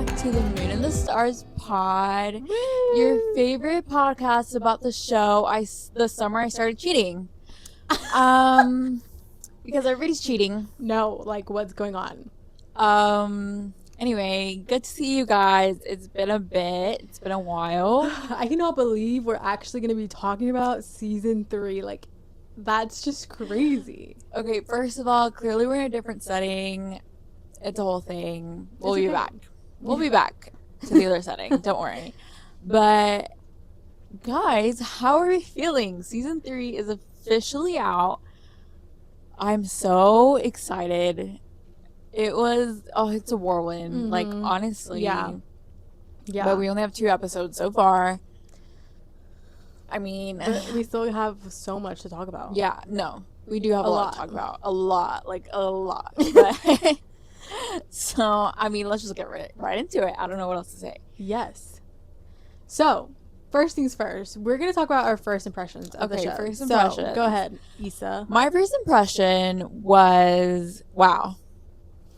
back to the Moon and the Stars pod, your favorite podcast about the show. The summer I started cheating, because everybody's cheating. No, like what's going on? Anyway, good to see you guys. It's been a bit. It's been a while. I cannot believe we're actually going to be talking about season 3. Like, that's just crazy. Okay, first of all, clearly we're in a different setting. It's a whole thing. We'll be back. We'll be back to the other setting. Don't worry. But guys, how are we feeling? Season 3 is officially out. I'm so excited. It's a whirlwind. Mm-hmm. Like, honestly. Yeah. But we only have 2 episodes so far. I mean, but we still have so much to talk about. Yeah, no. We do have a lot to talk about. A lot. Like, a lot. But so, I mean, let's just get right into it. I don't know what else to say. Yes. So, first things first, we're going to talk about our first impressions of the show. First impression. So, go ahead, Issa. My first impression was, wow,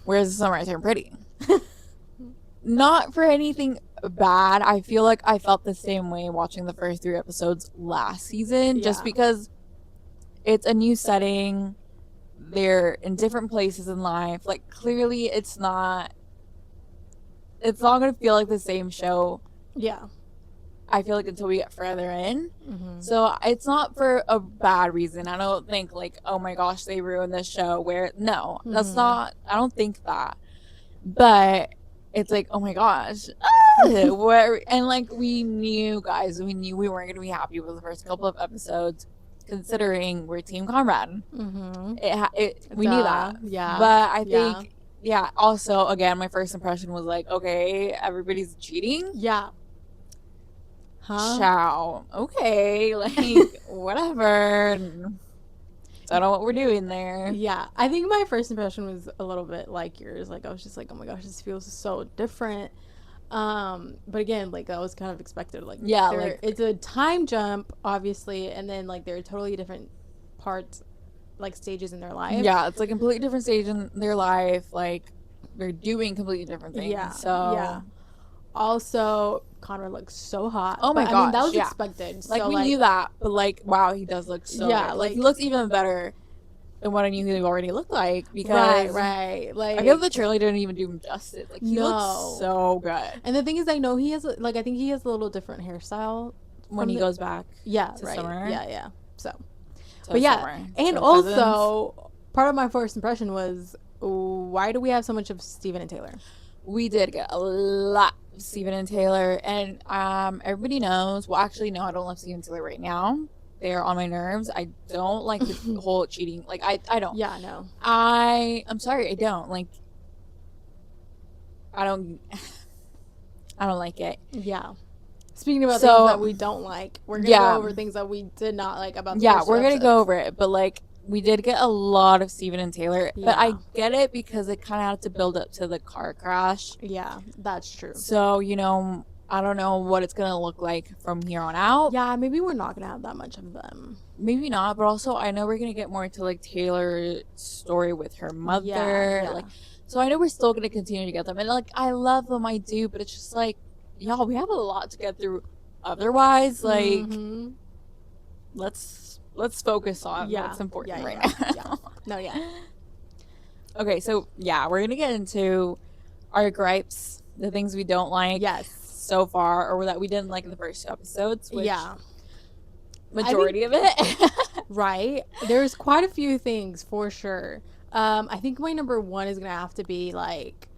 where's the summer I turned pretty? Not for anything bad. I feel like I felt the same way watching the first 3 episodes last season, just because it's a new setting. They're in different places in life. Like, clearly it's not going to feel like the same show. Yeah. I feel like until we get further in. Mm-hmm. So it's not for a bad reason. I don't think like, oh my gosh, they ruined this show. That's not, I don't think that. But it's like, oh my gosh. And like, we knew we weren't going to be happy with the first couple of episodes, considering we're Team Conrad. Mm-hmm. We knew that. Yeah. But I think, also, again, my first impression was like, okay, everybody's cheating. Yeah. Huh? Ciao. Okay, like, whatever. I don't know what we're doing there. Yeah, I think my first impression was a little bit like yours. Like, I was just like, oh my gosh, this feels so different. But again, like, that was kind of expected. Like, yeah, like, it's a time jump, obviously, and then like there are totally different parts, like stages in their life. Yeah, it's like a completely different stage in their life. Like, they're doing completely different things. Yeah. So yeah. Also, Conrad looks so hot. Oh my gosh, I mean, that was expected. Like, so, we knew that, but like, wow, he does look so good. Like, he looks even better than what I knew he already looked like, because right. Like, I feel the trailer didn't even do him justice. Like, he looks so good. And the thing is, I know he has I think he has a little different hairstyle when he goes back. Yeah, to right. summer. Yeah. So but yeah, summer. and so also part of my first impression was, why do we have so much of Steven and Taylor? We did get a lot of Steven and Taylor, and everybody knows. Well, actually, no, I don't love Steven and Taylor right now. They're on my nerves. I don't like the whole cheating. Like, I don't. Yeah, no. I'm sorry, I don't. Like, I don't like it. Yeah. Speaking about things that we don't like, we're going to go over things that we did not like about the first we're going to go over it. But, like, we did get a lot of Steven and Taylor. Yeah. But I get it, because it kind of had to build up to the car crash. Yeah, that's true. So, I don't know what it's going to look like from here on out. Yeah, maybe we're not going to have that much of them. Maybe not, but also I know we're going to get more into, like, Taylor's story with her mother. Yeah. Like, so I know we're still going to continue to get them. And, like, I love them, I do, but it's just like, y'all, we have a lot to get through. Otherwise, like, let's focus on what's important right now. No. Okay, so, we're going to get into our gripes, the things we don't like. Yes. So far, or that we didn't like in the first 2 episodes. Which majority of it. Right. There's quite a few things for sure. I think my number 1 is going to have to be like,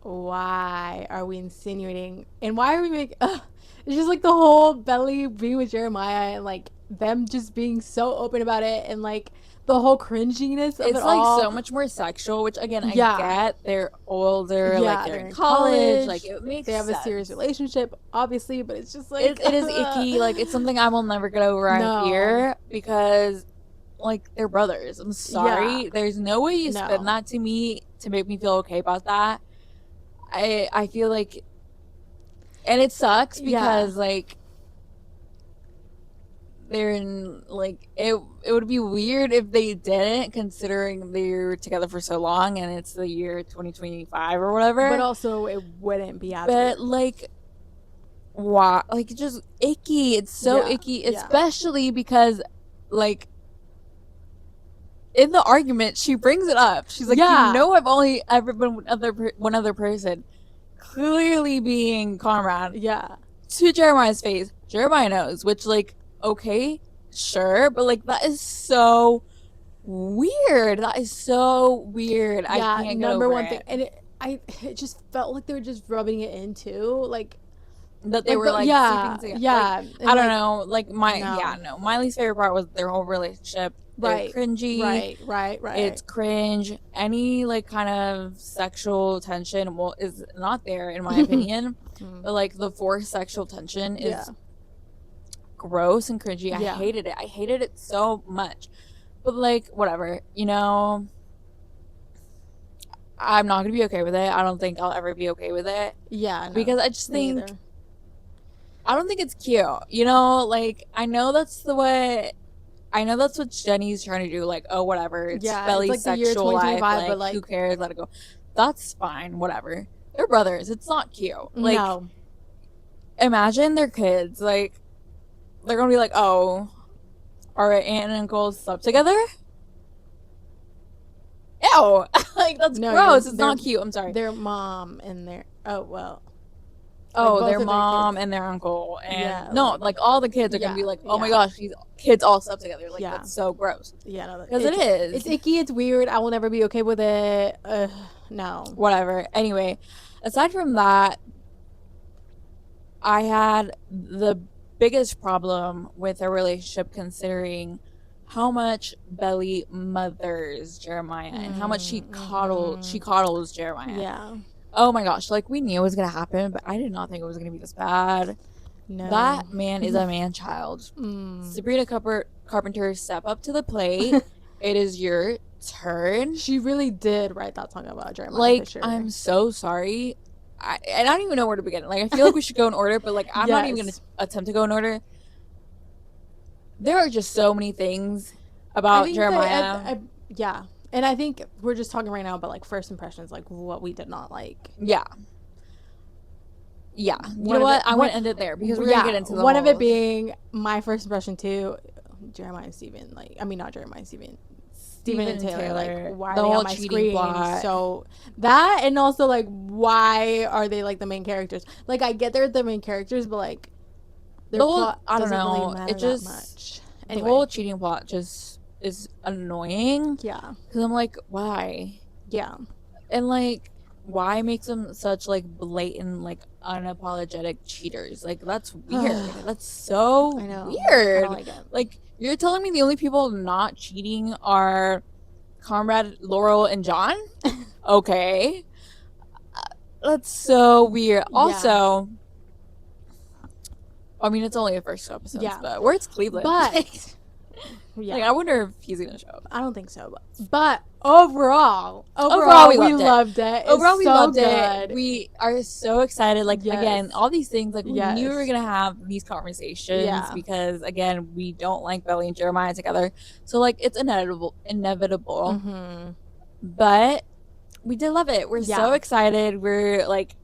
why are we insinuating, and why are we making, it's just like the whole Belly being with Jeremiah, and like them just being so open about it, and like the whole cringiness of it's it like all. So much more sexual, which again I get. They're older, like they're in college, like it makes they have sense. A serious relationship, obviously, but it's just like it is icky. Like, it's something I will never get over out here, because like, they're brothers. I'm sorry, there's no way you spin that to me to make me feel okay about that. I feel like, and it sucks because like, they're in, like, it would be weird if they didn't, considering they're together for so long and it's the year 2025 or whatever. But also, it wouldn't be as But weird. like, why? Like, just icky. It's so Yeah, icky, yeah. especially because, like, in the argument, she brings it up. She's like, Yeah. you know, I've only ever been one other person, clearly being Conrad, Yeah. to Jeremiah's face. Jeremiah knows, which, like, okay, sure, but like, that is so weird. That is so weird. I Yeah, can't get number over one thing. it. And it just felt like they were just rubbing it in too. Like, That they were like yeah, sleeping together. yeah. Like, and, I don't like, know. Like, no. my least favorite part was their whole relationship. They're Right. cringy. Right. It's cringe. Any like kind of sexual tension, well, is not there in my opinion. But like the forced sexual tension is Yeah. gross and cringy. I Yeah. hated it. I hated it so much. But like, whatever, you know, I'm not gonna be okay with it. I don't think I'll ever be okay with it. Yeah. No, Because I just me think either. I don't think it's cute. You know, like, I know that's what Jenny's trying to do. Like, oh, whatever. It's Yeah, Belly's it's like the year sexual life. 2025, Like, but like, who cares? Let it go. That's fine. Whatever. They're brothers. It's not cute. Like, no. imagine their kids. Like, they're going to be like, oh, our aunt and uncle slept together? Ew. Like, that's No, gross. It's they're- not cute. I'm sorry. Their mom and their like, Oh, both their of their mom kids. and their uncle. And Yeah, no, like- like, all the kids are going to be yeah, like, oh my yeah. gosh, these kids all slept together. Like, Yeah. that's so gross. Yeah, no, Because it is. It's icky. It's weird. I will never be okay with it. No. Whatever. Anyway, aside from that, I had the biggest problem with their relationship, considering how much Belly mothers Jeremiah and how much she coddles Jeremiah. Yeah. Oh my gosh, like, we knew it was gonna happen, but I did not think it was gonna be this bad. No. That man is a man child. Sabrina Carpenter, step up to the plate. It is your turn. She really did write that song about Jeremiah. Like, for sure. I'm so sorry. I don't even know where to begin. Like, I feel like we should go in order, but like, I'm not even gonna Yes. attempt to go in order. There are just so many things about Jeremiah. Yeah. And I think we're just talking right now about like first impressions, like what we did not like. Yeah. You know what? I want to end it there because we're gonna get into the one of whole- it being my first impression too. Jeremiah and Steven, like, I mean, not Jeremiah and Steven. Steven and Taylor, like, why the are they whole on my cheating screen? plot. So that, and also like, why are they like the main characters? Like, I get they're the main characters, but like, their The whole- plot I don't doesn't know. really matter It just- that much. The Anyway, whole cheating plot just is annoying. yeah, Because I'm like, why? yeah, And like, why make them such like blatant, like, unapologetic cheaters? Like, that's weird. That's so I know. weird. I don't like it. Like, you're telling me the only people not cheating are Conrad, Laurel, and John? Okay. That's so weird. Yeah. Also, I mean, it's only the first 2 episodes, Yeah. but where's Cleveland? But yeah, Like, I wonder if he's gonna show up. I don't think so. But overall, we we loved it. loved it. It's Overall, we so loved good. it. We are so excited. Like, Yes. again, all these things, like, we Yes. knew we were gonna have these conversations Yeah. because, again, we don't like Belly and Jeremiah together. So, like, it's inevitable. Mm-hmm. But we did love it. We're Yeah. so excited. We're like,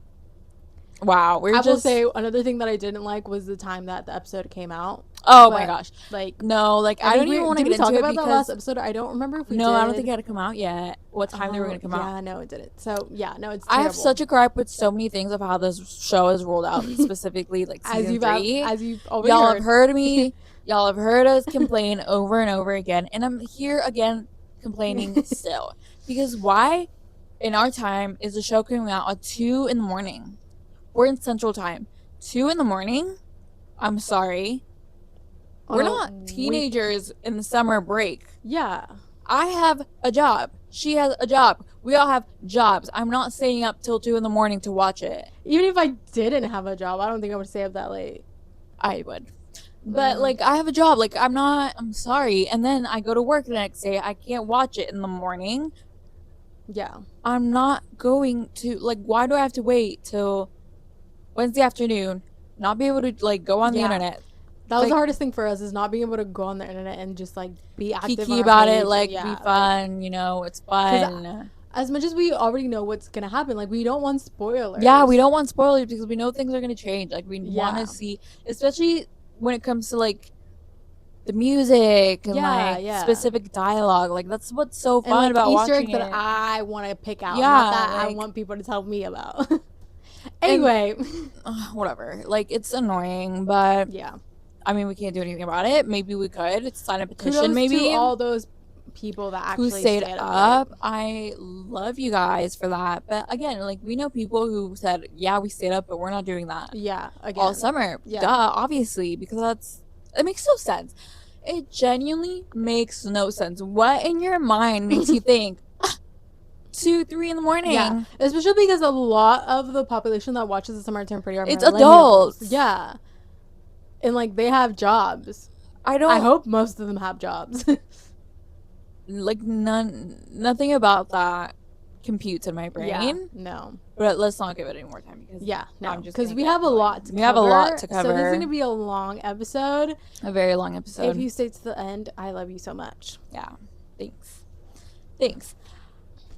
wow. We're I just will say another thing that I didn't like was the time that the episode came out. oh but, my gosh. Like, No, like, I don't even want to did get we talk into it about that last because episode. I don't remember if we no, did. I don't think it had to come out yet. What time they were gonna come out? Yeah, no, it didn't. So yeah, no, it's I terrible. have such a gripe with so many things of how this show is rolled out, specifically like season 3. as you've already Y'all heard. have heard me. Y'all have heard us complain over and over again, and I'm here again complaining still. Because why, in our time, is the show coming out at 2 in the morning? We're in Central Time. 2 in the morning? I'm sorry. On We're a not week- teenagers in the summer break. Yeah, I have a job. She has a job. We all have jobs. I'm not staying up till 2 in the morning to watch it. even if I didn't have a job, I don't think I would stay up that late. I would. But, like, I have a job. Like, I'm sorry. And then I go to work the next day. I can't watch it in the morning. Yeah, I'm not going to, like, why do I have to wait till Wednesday afternoon, not be able to, like, go on the Yeah. internet, That was the hardest thing for us, is not being able to go on the internet and just like be active kiki on our about page. it, like Yeah, be fun, you know, it's fun. as much as we already know what's gonna happen, like we don't want spoilers. Yeah, we don't want spoilers because we know things are gonna change. Like we want Yeah. to see, especially when it comes to like the music and like specific dialogue. Like that's what's so fun like about Easter watching eggs that it. I want to pick out, Yeah, not that I like- want people to tell me about. Anyway, whatever. Like it's annoying, but yeah, I mean we can't do anything about it. Maybe we could sign a petition. kudos maybe to all those people that actually who stayed up. late. I love you guys for that. But again, like we know people who said, "Yeah, we stayed up, but we're not doing that." Yeah, again. All summer. Yeah. Duh, obviously, because it makes no sense. It genuinely makes no sense. What in your mind makes you think 2, 3 in the morning? Yeah, especially because a lot of the population that watches the Summer Term Pretty are It's millennials. adults. Yeah, and like they have jobs. I hope most of them have jobs. Like nothing about that computes in my brain. Yeah, no. But let's not give it any more time because because we have a lot to cover. We have a lot to cover. So this is gonna be a long episode. A very long episode. If you stay to the end, I love you so much. Yeah. Thanks.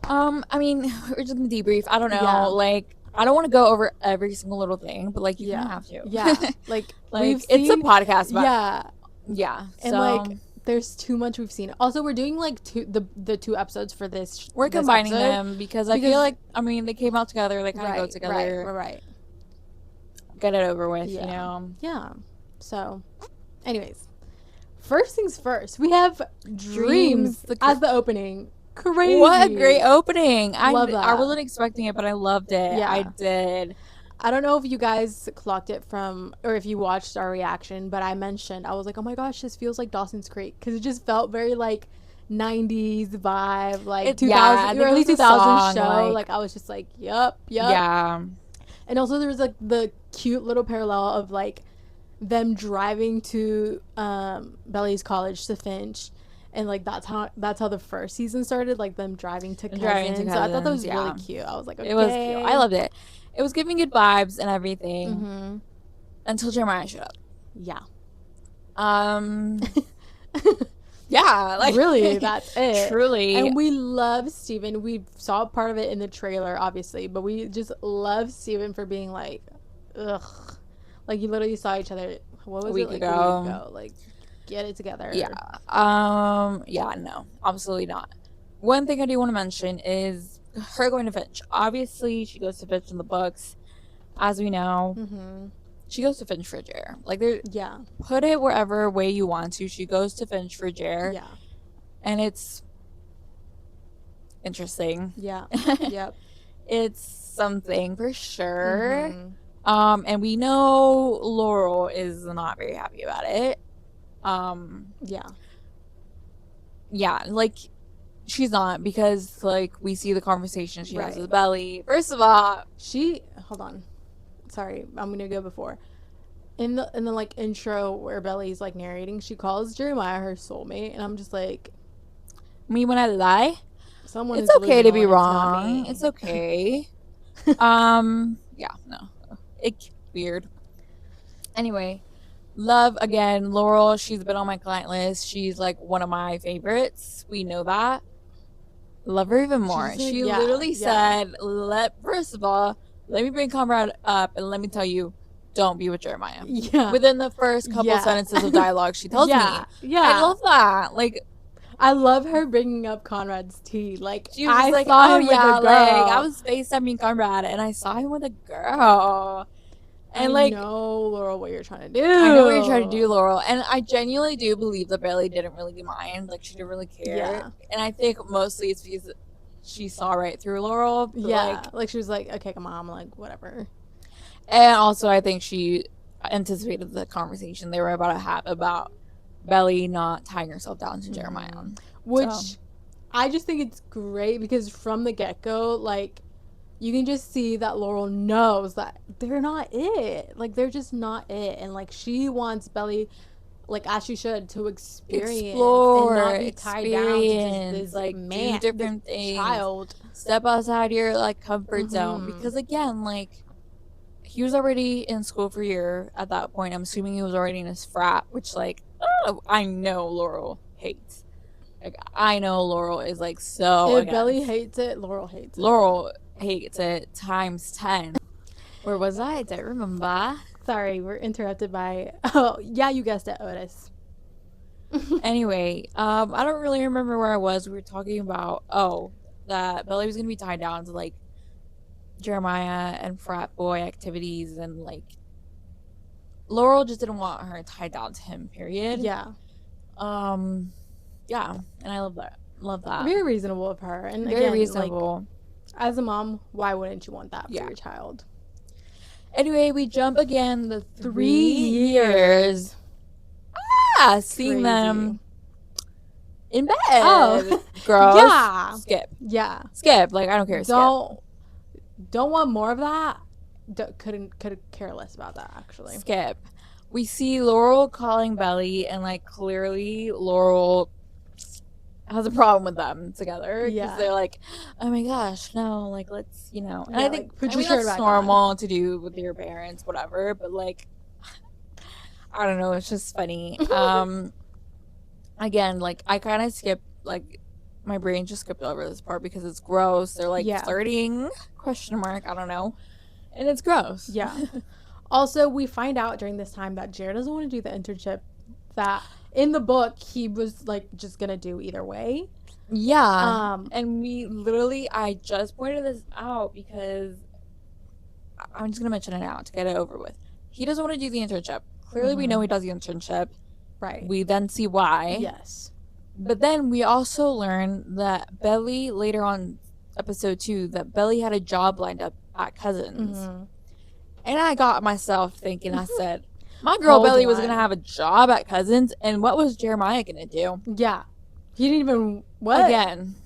I mean, we're just gonna debrief. I don't know. Yeah. Like, I don't want to go over every single little thing, but like, you kind of have to. Yeah. Like it's a podcast. About, yeah. And so, like, there's too much we've seen. Also, we're doing like the 2 episodes for this. We're combining them because I feel like, I mean, they came out together. They kind of go together. Right. Get it over with, you know. Yeah. So, anyways, first things first. We have Dreams as the opening. Crazy. What a great opening. Love that. I wasn't expecting it, but I loved it. Yeah. I did. I don't know if you guys clocked it or if you watched our reaction, but I was like, oh my gosh, this feels like Dawson's Creek, because it just felt very like 90s vibe, like 2000 early 2000s show. Like I was just like, yup. Yeah. And also there was like the cute little parallel of like them driving to Belly's college to Finch. And like that's how the first season started, like them driving to cousins. So I thought that was really cute. I was like, okay. It was cute. I loved it. It was giving good vibes and everything. Mm-hmm. Until Jeremiah showed up. Yeah. Yeah, like really, that's it. Truly. And we love Steven. We saw part of it in the trailer, obviously, but we just love Steven for being like, ugh. Like you literally saw each other a week ago. Like, get it together. Yeah. Yeah, no, absolutely not. One thing I do want to mention is her going to Finch. Obviously, she goes to Finch in the books, as we know. Mm-hmm. She goes to Finch for Jer. Like, put it wherever way you want to. She goes to Finch for Jer. Yeah. And it's interesting. Yeah. Yep. It's something for sure. Mm-hmm. And we know Laurel is not very happy about it. Yeah, like she's not, because like we see the conversation she has with Belly. First of all, hold on, sorry, I'm gonna go before in the like intro where Belly's like narrating, she calls Jeremiah her soulmate, and I'm just like, me when I lie, it's okay to be wrong. It's okay. Yeah, no, it's weird. Anyway. Love, again, Laurel. She's been on my client list. She's like one of my favorites. We know that. Love her even more. She literally said, first of all, let me bring Conrad up and let me tell you, don't be with Jeremiah. Yeah. Within the first couple sentences of dialogue, she tells me. Yeah. I love that. Like, I love her bringing up Conrad's tea. Like, she was like, oh yeah, like I was FaceTiming Conrad and I saw him with a girl. And like, I know, Laurel, what you're trying to do. I know what you're trying to do, Laurel. And I genuinely do believe that Bailey didn't really mind. Like, she didn't really care. Yeah. And I think mostly it's because she saw right through Laurel. Yeah. Like, she was like, okay, come on. I'm like, whatever. And also, I think she anticipated the conversation they were about to have about Belly not tying herself down to Jeremiah. Which I just think it's great because from the get-go, like, you can just see that Laurel knows that they're not it. Like, they're just not it. And, like, she wants Belly, like, as she should, to explore and not be tied down to just this, like, man, do different things. Child. Step outside your, like, comfort zone. Because, again, like, he was already in school for a year at that point. I'm assuming he was already in his frat, which, like, oh, I know Laurel hates. Like, I know Laurel is, like, so If Belly against. hates it, Laurel hates it. Laurel hates it times 10. Where was I? I don't remember. Sorry, we're interrupted by. Oh, yeah, you guessed it, Otis. Anyway, I don't really remember where I was. We were talking about, that Belly was going to be tied down to, like, Jeremiah and frat boy activities, and, like, Laurel just didn't want her tied down to him, period. Yeah. Yeah, and I love that. Love that. Very reasonable of her. And Very again, reasonable. Like, as a mom, why wouldn't you want that for Yeah. your child? Anyway, we jump again the 3 years. Ah, seeing Crazy. them in bed. Oh. Gross. Yeah. Skip. Yeah. Skip. Like, I don't care. Don't want more of that. Could care less about that, actually. Skip. We see Laurel calling Belly, and, like, clearly Laurel has a problem with them together. Yeah. Because they're like, oh my gosh, no, like, let's, you know. And Yeah, I think like, put your shirt that's back normal to do with your parents, whatever. But, like, I don't know. It's just funny. Again, like, I kind of skipped, like, my brain just skipped over this part because it's gross. They're, like, flirting, ? I don't know. And it's gross. Yeah. Also, we find out during this time that Jared doesn't want to do the internship that in the book he was, like, just gonna do either way. Yeah. And we literally, I just pointed this out because I'm just gonna mention it now to get it over with. He doesn't want to do the internship. Clearly, we know he does the internship. Right. We then see why. Yes. But then we also learn that Belly, later on episode 2, that Belly had a job lined up at Cousins. And I got myself thinking, I said, my girl Belly was going to have a job at Cousins, and what was Jeremiah going to do? Yeah. He didn't even, what? Again.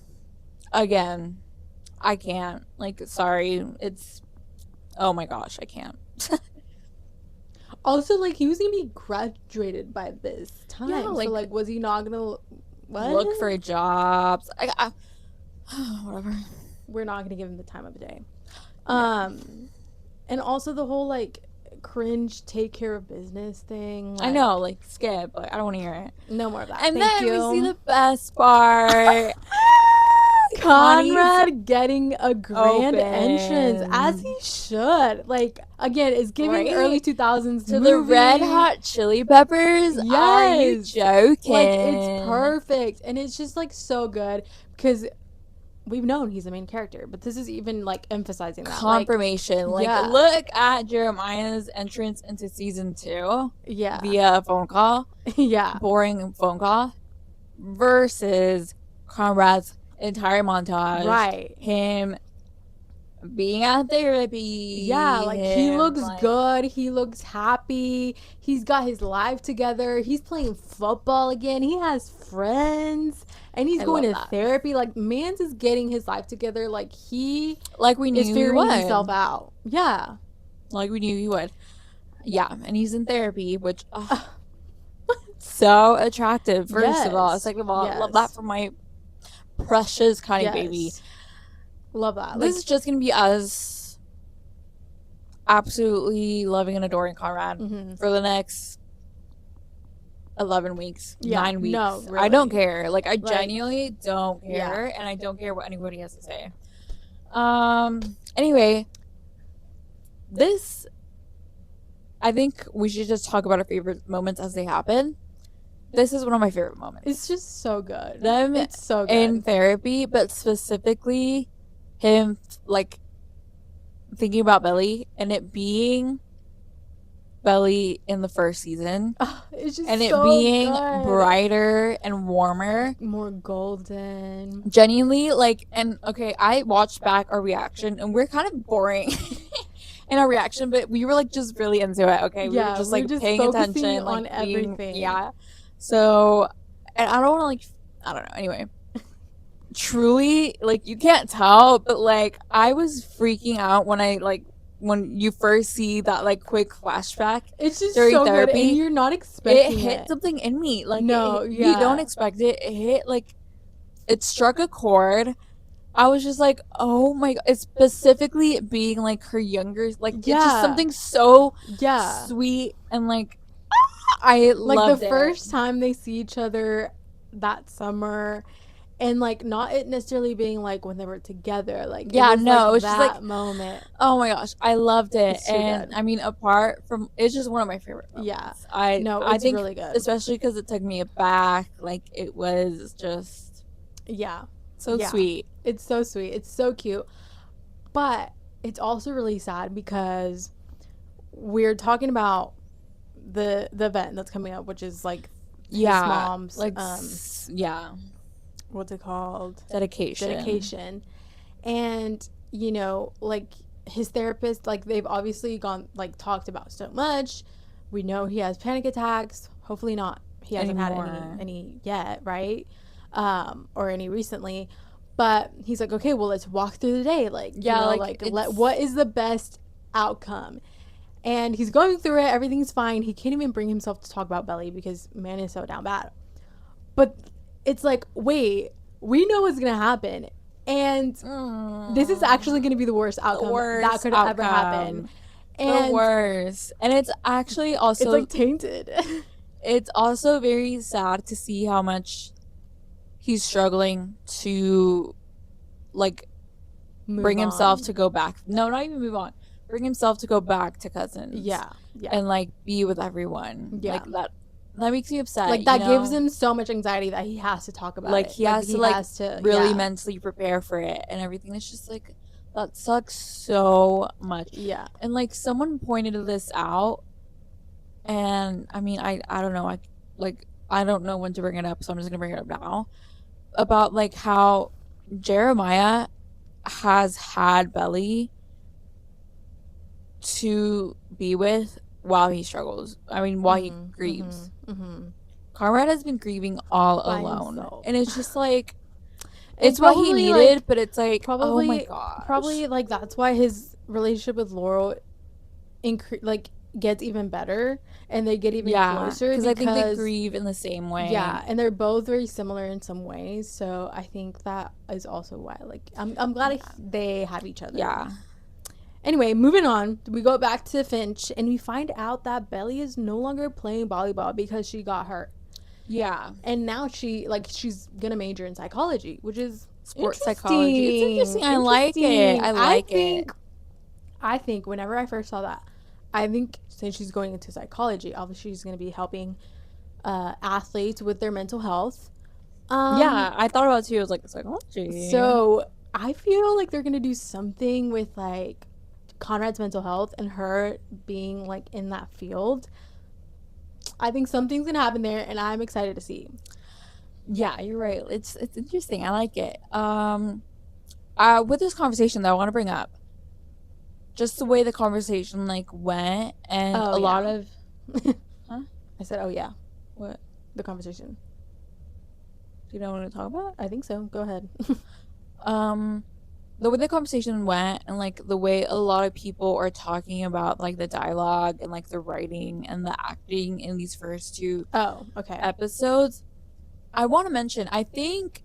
I can't. Like, sorry. It's, oh my gosh, I can't. Also, like, he was going to be graduated by this time. Yeah, so, like, was he not going to, look for jobs? Whatever. We're not going to give him the time of the day. Yeah. And also the whole, like, cringe take care of business thing. Like, I know, like, skip. Like, I don't want to hear it. No more of that. And Thank then you. we see the best part. Conrad getting a grand opens. entrance, as he should. Like, again, it's giving early 2000s to the Red Hot Chili Peppers. Yes. Are you joking? Like, it's perfect. And it's just, like, so good because we've known he's the main character, but this is even, like, emphasizing that. Confirmation. Like, look at Jeremiah's entrance into season 2. Yeah. Via a phone call. Yeah. Boring phone call. Versus Conrad's entire montage. Right. Him being at therapy. Yeah, like, he looks good. He looks happy. He's got his life together. He's playing football again. He has friends. And he's going to therapy. Like, Mans is getting his life together. Like, we knew is figuring himself out. Yeah. Like, we knew he would. Yeah, and he's in therapy, which so attractive, first of all. Second of all, love that for my precious Connie baby. Love that. This is just going to be us absolutely loving and adoring Conrad for the next 11 weeks, 9 weeks. No, really. I don't care. Like, I genuinely don't care, and I don't care what anybody has to say. Anyway, I think we should just talk about our favorite moments as they happen. This is one of my favorite moments. It's just so good. It's so good. In therapy, but specifically him, like, thinking about Belly and it being Belly in the first season. It's just and so it being good. Brighter and warmer. More golden. Genuinely, like, and okay, I watched back our reaction and we're kind of boring. In our reaction, but we were, like, just really into it, okay? We were just, like, paying attention. On like, everything. Yeah. So, and I don't want to, like, I don't know. Anyway. Truly, like, you can't tell, but, like, I was freaking out when you first see that, like, quick flashback. It's just so therapy, good, and you're not expecting it. Hit something in me. Like, no, you don't expect it. It hit, like, it struck a chord. I was just like, oh my god, it's specifically being like her younger, like it's just Yeah. something so Yeah. sweet and like I Like the loved it. first time they see each other that summer, and like not it necessarily being like when they were together, like it Yeah, was like no, it's just like, that moment. oh my gosh, I loved it. It's too And good. I mean, apart from, it's just one of my favorite Yeah. moments. I No, I it's think really good. especially because it took me aback, like it was just Yeah. so Yeah. sweet. It's so sweet. It's so cute. But it's also really sad because we're talking about the event that's coming up, which is like his Yeah, mom's like yeah, what's it called? dedication. Dedication. And you know, like his therapist, like they've obviously gone like talked about so much. We know he has panic attacks. Hopefully not. He hasn't had Anymore. any yet, right? Or any recently. But he's like, okay, well, let's walk through the day. Like, you Yeah, know, like like it's what is the best outcome? And he's going through it. Everything's fine. He can't even bring himself to talk about Belly because man is so down bad. But it's like, wait, we know what's gonna happen, and this is actually gonna be the worst the outcome that worst could ever happen. outcome. The And worst. And it's actually it's also like tainted. it's also very sad to see how much he's struggling to like Move bring himself on. to go back. No, not even move on. Bring himself to go back to cousins Yeah, yeah, and like be with everyone. yeah. Like that makes me upset, Like you that gives know? him so much anxiety that he has to talk about Like it. he Like has to he like has to, really yeah, mentally prepare for it and everything. It's just like that sucks so much. yeah. And like someone pointed this out and I mean I don't know, I don't know when to bring it up, so I'm just gonna bring it up now. About like how Jeremiah has had Belly to be with while he struggles. I mean, while he Mhm, mhm, grieves. mhm. Conrad has been grieving all By alone. himself, And it's just like, and it's what he probably like, needed, but it's like, oh my probably, gosh. probably like that's why his relationship with Laurel like gets even better, and they get even Yeah, closer because I think they because grieve in the same yeah, way. and they're both very similar in some ways. So I think that is also why like I'm glad Yeah. they have each other. Yeah. Anyway, moving on, we go back to Finch and we find out that Belly is no longer playing volleyball because she got hurt. Yeah. And now she's gonna major in psychology, which is Sports psychology. It's interesting. interesting. I like it. Interesting. I I like it. think I think whenever I first saw that, I think since she's going into psychology, obviously she's going to be helping athletes with their mental health. Yeah, I thought about it too. I was like, psychology. So I feel like they're going to do something with like Conrad's mental health and her being like in that field. I think something's going to happen there, and I'm excited to see. Yeah, you're right. It's interesting. I like it. With this conversation though, I want to bring up just the way the conversation like went and Oh a lot yeah. of huh? I said, oh yeah, What? the conversation. Do you know what to talk about? I think so. Go ahead. Um, the way the conversation went and like the way a lot of people are talking about like the dialogue and like the writing and the acting in these first two Oh, okay. episodes, I want to mention I think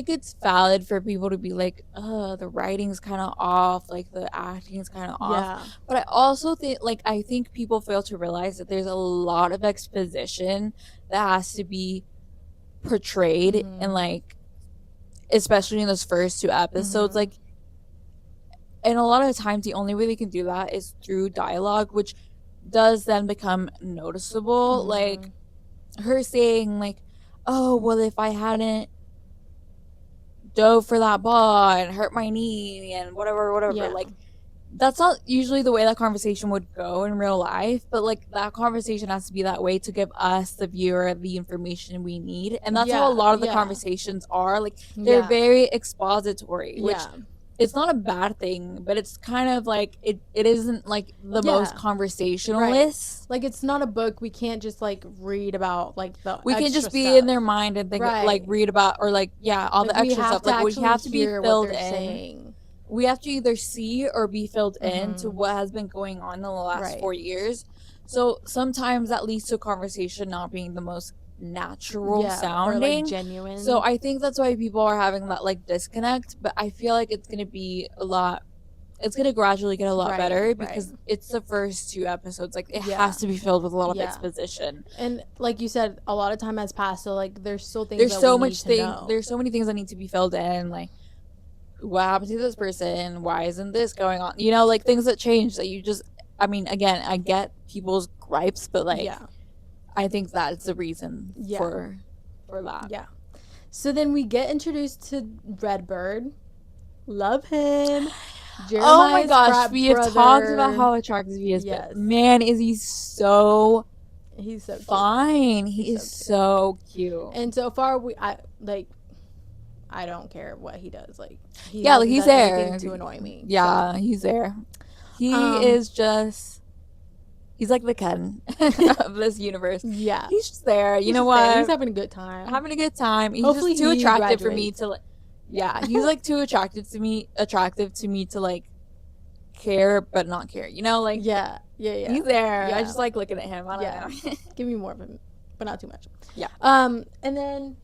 it's valid for people to be like, the writing's kind of off, like the acting's kind of off. Yeah. But I also think, like, I think people fail to realize that there's a lot of exposition that has to be portrayed, and like, especially in those first two episodes, like, and a lot of times the only way they can do that is through dialogue, which does then become noticeable. Like, her saying, like, oh, well, if I hadn't dove for that ball and hurt my knee and whatever. Yeah. Like, that's not usually the way that conversation would go in real life, but like that conversation has to be that way to give us, the viewer, the information we need. And that's how a lot of the conversations are. Like, they're very expository, which it's not a bad thing, but it's kind of like it isn't like the most conversationalist. Like it's not a book. We can't just like read about like the We can't extra just be stuff. in their mind and think like read about or like all Like the extra stuff. Like we have to be filled in. Saying. We have to either see or be filled in to what has been going on in the last 4 years. So sometimes that leads to a conversation not being the most natural or like sounding. genuine. So I think that's why people are having that like disconnect, but I feel like it's gonna be a lot, it's gonna gradually get a lot better because it's the first 2 episodes. Like it has to be filled with a lot of exposition. And like you said, a lot of time has passed, so like there's still things There's that so we need much to thing know. there's so many things that need to be filled in, like what happened to this person, why isn't this going on, you know, like things that change that you just, I mean, again, I get people's gripes, but like I think that's the reason for that. Yeah. So then we get introduced to Redbird. Love him. Oh my gosh, we have talked about how attractive he is, but man, is he so he's so fine. He is so cute. And so far I don't care what he does. Like like he's there to annoy me. Yeah, so. He's there. He is just, he's like the Ken of this universe. Yeah, he's just there. You know what? He's having a good time. He's hopefully just too attractive for me to like. Yeah, he's like too attractive to me to like care but not care. You know, like yeah. He's there. Yeah. I just like looking at him. I don't know. Give me more of him, but not too much. Yeah. And then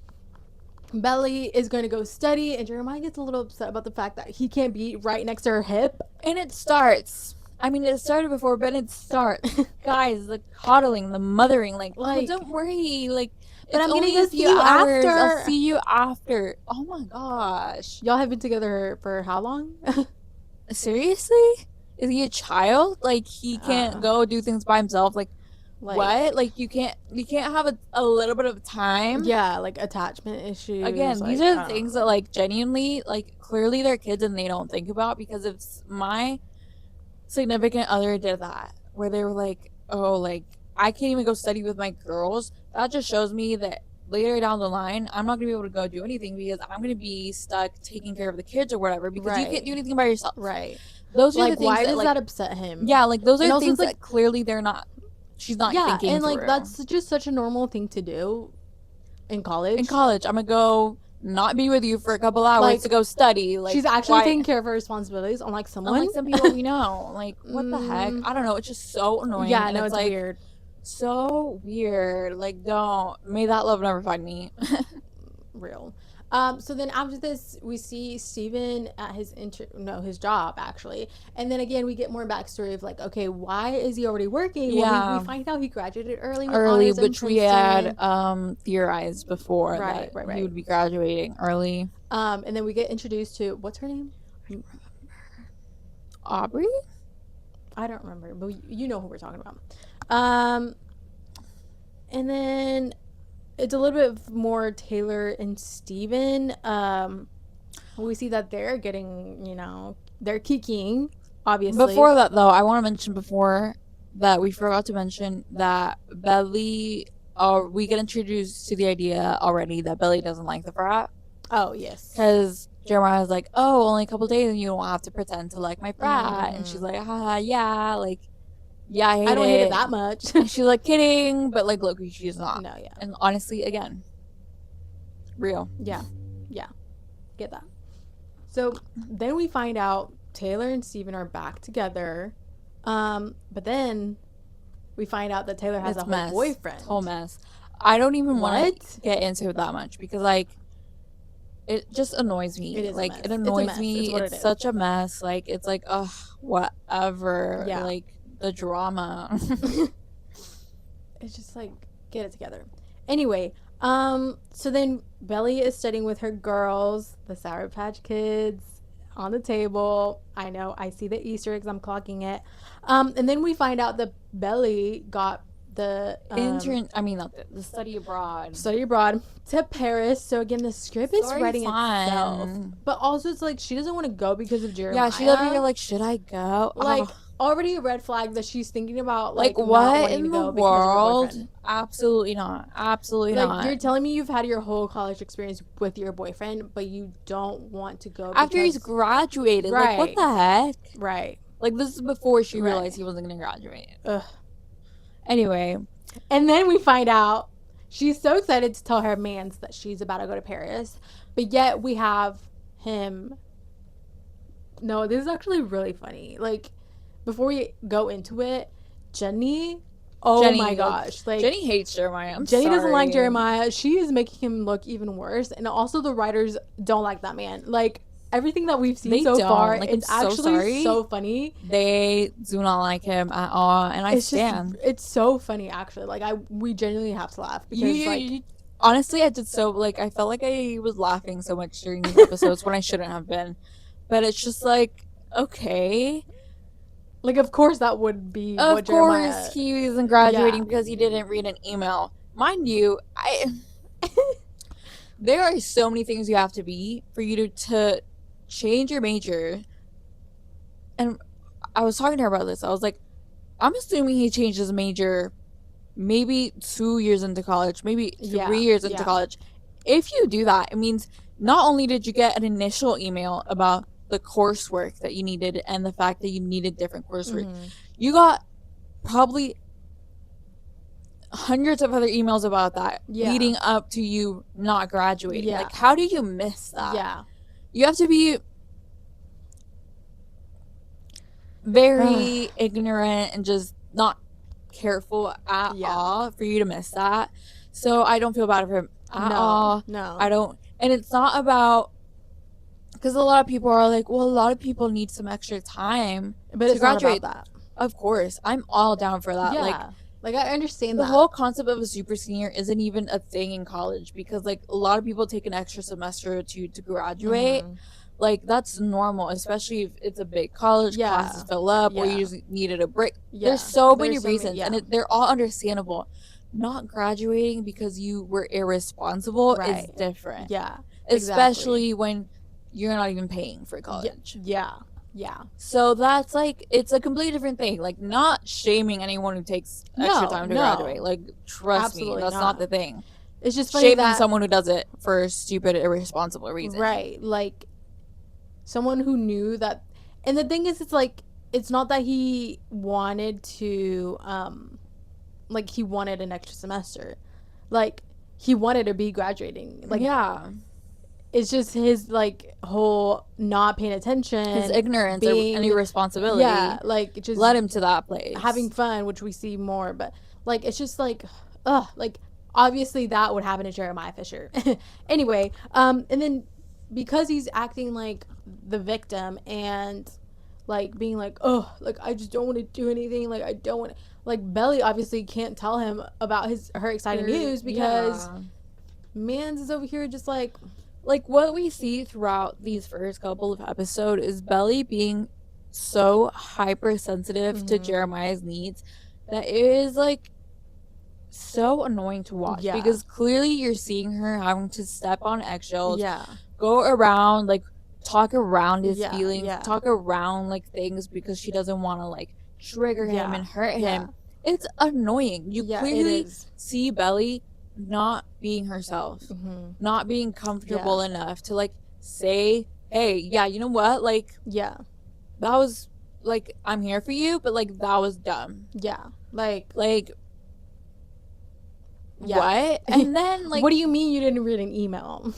Belly is going to go study, and Jeremiah gets a little upset about the fact that he can't be right next to her hip. And it starts. I mean, it started before, but it starts. Guys, the coddling, the mothering, like oh, don't worry, like. But I'm gonna go see you after. I'll see you after. Oh my gosh. Y'all have been together for how long? Seriously? Is he a child? Like he can't go do things by himself? Like what? Like you can't have a little bit of time? Yeah, like attachment issues. Again, these are the things that like genuinely, like clearly they're kids and they don't think about, because if my significant other did that, where they were like, oh, like I can't even go study with my girls, that just shows me that later down the line, I'm not going to be able to go do anything because I'm going to be stuck taking care of the kids or whatever, because you can't do anything by yourself. Right. Those are like, the things why that, does that upset him? Yeah, like those are things that clearly she's not thinking and like through. That's just such a normal thing to do in college. In college, I'm going to go not be with you for a couple hours to go study. Like she's actually taking care of her responsibilities, unlike some people we know. Like what the heck? I don't know. It's just so annoying. Yeah, no, it's like, weird. So weird. Like may that love never find me. Real. So then after this, we see Steven at his job actually, and then again we get more backstory of like, okay, why is he already working? Yeah, well, we find out he graduated early, which we had theorized before that he would be graduating early. And then we get introduced to, what's her name? I don't remember. Aubrey? I don't remember, but you know who we're talking about. And then it's a little bit more Taylor and Steven. We see that they're getting, they're kicking, obviously. Before that, though, I want to mention that we forgot to mention that Belly, we get introduced to the idea already that Belly doesn't like the frat. Oh, yes. Because Jeremiah's like, oh, only a couple days and you don't have to pretend to like my frat. And she's like, yeah, like, yeah, I don't hate it that much. And she's like kidding, but like, look, she's not. No, yeah. And honestly, again, real. Yeah. Get that. So then we find out Taylor and Steven are back together. But then we find out that Taylor has a whole boyfriend. Whole mess. I don't even want to get into it that much because like it just annoys me. It is like it annoys me. It's such a mess. Like it's like, ugh, whatever. Yeah. Like the drama. It's just like, get it together. Anyway, so then Belly is studying with her girls, the Sour Patch Kids, on the table. I know, I see the Easter eggs, I'm clocking it. And then we find out that Belly got the the study abroad to Paris. So again, the script is writing itself, but also it's like she doesn't want to go because of Jeremiah. Yeah, she's over here like, should I go? Like already a red flag that she's thinking about like what in the world? Absolutely not. Absolutely not. You're telling me you've had your whole college experience with your boyfriend, but you don't want to go after he's graduated. Right. Like what the heck? Right. Like this is before she realized he wasn't gonna graduate. Ugh. Anyway, and then we find out she's so excited to tell her mans that she's about to go to Paris, but yet we have him. No, this is actually really funny. Like, before we go into it, Jenny Oh my Jenny, like, gosh. Like, Jenny hates Jeremiah. I'm Jenny doesn't like sorry. Jeremiah. She is making him look even worse. And also, the writers don't like that man. Like, everything that we've seen They so far, don't. Like, I'm it's so actually sorry. so funny. They do not like him at all, and I It's just, stand. it's so funny, actually. Like, we genuinely have to laugh because, like, Honestly, I did so, like, I felt like I was laughing so much during these episodes when I shouldn't have been. But it's just like, okay. of course, that would be Of what Jeremiah. course, he isn't graduating Yeah. because he didn't read an email. Mind you, there are so many things you have to be for you to change your major. And I was talking to her about this. I was like, I'm assuming he changed his major maybe 2 years into college, maybe Yeah. 3 years into Yeah. college. If you do that, it means not only did you get an initial email about the coursework that you needed and the fact that you needed different coursework, you got probably hundreds of other emails about that Yeah. leading up to you not graduating. Yeah. Like, how do you miss that? Yeah. You have to be very ignorant and just not careful at Yeah. all for you to miss that. So I don't feel bad for him at No. all. No. I don't. And it's not about, because a lot of people are like, well, a lot of people need some extra time But to it's not graduate. about that. Of course, I'm all down for that. Yeah. Like, I understand The that. whole concept of a super senior isn't even a thing in college because, like, a lot of people take an extra semester to graduate. Like, that's normal, especially if it's a big college, Yeah. classes fill up, or Yeah. you just needed a break. Yeah. There's so many There's so many- reasons, yeah. and they're all understandable. Not graduating because you were irresponsible is Right. different. Yeah. Especially when you're not even paying for college. Yeah. Yeah. So that's, like, it's a completely different thing. Like, not shaming anyone who takes extra time to graduate. Like, trust me, Absolutely that's not the thing. It's just funny Shaming that someone who does it for a stupid, irresponsible reason. right, like someone who knew that. And the thing is, it's like, it's not that he wanted to like, he wanted an extra semester. Like, he wanted to be graduating. Like, yeah. It's just his, like, whole not paying attention, His ignorance being, and irresponsibility. Yeah, like, just led him to that place. having fun, which we see more. But, like, it's just like, like, obviously that would happen to Jeremiah Fisher. Anyway, and then because he's acting like the victim and, like, being like, oh, like, I just don't want to do anything. Like, I don't want to. Like, Belly obviously can't tell him about her exciting news because Mans is over here just like what we see throughout these first couple of episodes is Belly being so hypersensitive to Jeremiah's needs that it is, like, so annoying to watch because clearly you're seeing her having to step on eggshells, go around, like, talk around his feelings, talk around, like, things because she doesn't want to, like, trigger him and hurt him. It's annoying. You clearly see Belly not being herself, not being comfortable enough to, like, say, hey, yeah, you know what, like, that was, like, I'm here for you, but, like, that was dumb. like what? And then, like, what do you mean you didn't read an email?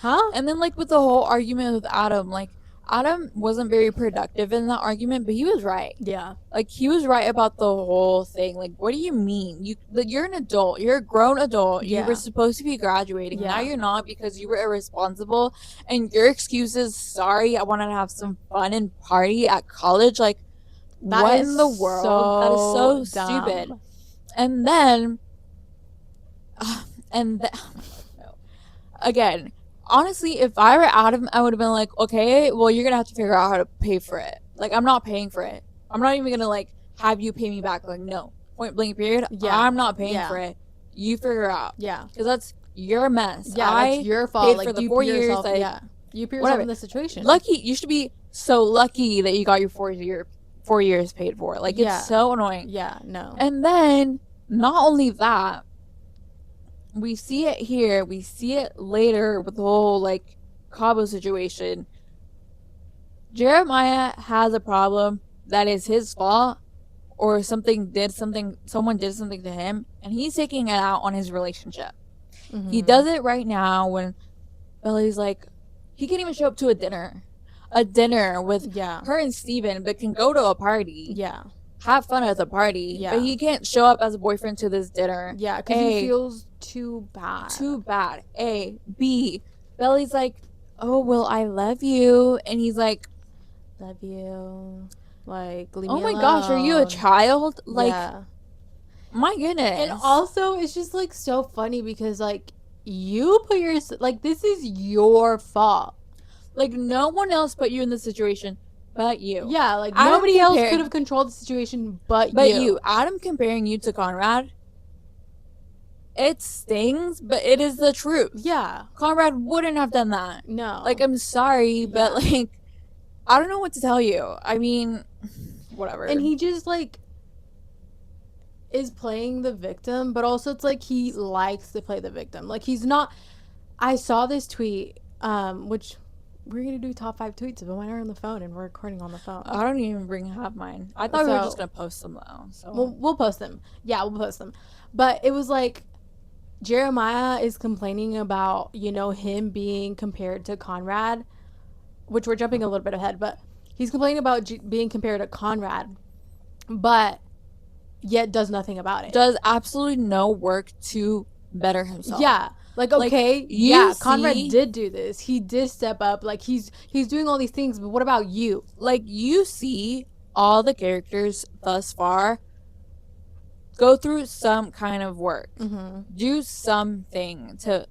Huh? And then, like, with the whole argument with Adam, like, Adam wasn't very productive in that argument, but he was right. Like, he was right about the whole thing. Like, what do you mean? You're an adult. You're a grown adult. You were supposed to be graduating. Now you're not because you were irresponsible. And your excuse is, sorry, I wanted to have some fun and party at college. Like, what in the world? That is so dumb. stupid. And then, again, honestly, if I were Adam, I would have been like, okay, well, you're going to have to figure out how to pay for it. Like, I'm not paying for it. I'm not even going to, like, have you pay me back. Like, no. Point blank period. I'm not paying for it. You figure it out. Because that's your mess. That's your fault. Paid like, for the 4 years. Yourself, like, you put yourself in this situation. Lucky. You should be so lucky that you got your 4 years paid for. Like, it's so annoying. No. And then, not only that, we see it here, we see it later with the whole, like, Cabo situation. Jeremiah has a problem that is his fault, or someone did something to him, and he's taking it out on his relationship. He does it right now when Belly's like, he can't even show up to a dinner with her and Steven, but can go to a party. have fun at the party, Yeah. but he can't show up as a boyfriend to this dinner. Yeah, because he feels too bad. Too bad. A. B. Belly's like, oh, well, I love you. And he's like, love you. Like, leave oh me my alone. gosh, are you a child? Like, yeah. my goodness. And also, it's just like so funny because like you put your like this is your fault. Like, no one else put you in this situation but you. Yeah, like Adam nobody else could have controlled the situation but you. Adam comparing you to Conrad, it stings, but it is the truth. Yeah. Conrad wouldn't have done that. No. Like, I'm sorry, but like, I don't know what to tell you. I mean, whatever. And he just like is playing the victim, but also it's like he likes to play the victim. Like he's not. I saw this tweet, which we're gonna do top 5 tweets, but mine are on the phone and we're recording on the phone. I don't even have mine. I thought we were just gonna post them though. So we'll post them. Yeah, we'll post them. But it was like Jeremiah is complaining about, you know, him being compared to Conrad, which we're jumping a little bit ahead, but he's complaining about being compared to Conrad, but yet does nothing about it. Does absolutely no work to better himself. Yeah. Like, okay, yeah, Conrad did do this. He did step up. Like, he's doing all these things, but what about you? Like, you see all the characters thus far go through some kind of work. Mm-hmm. Do something to...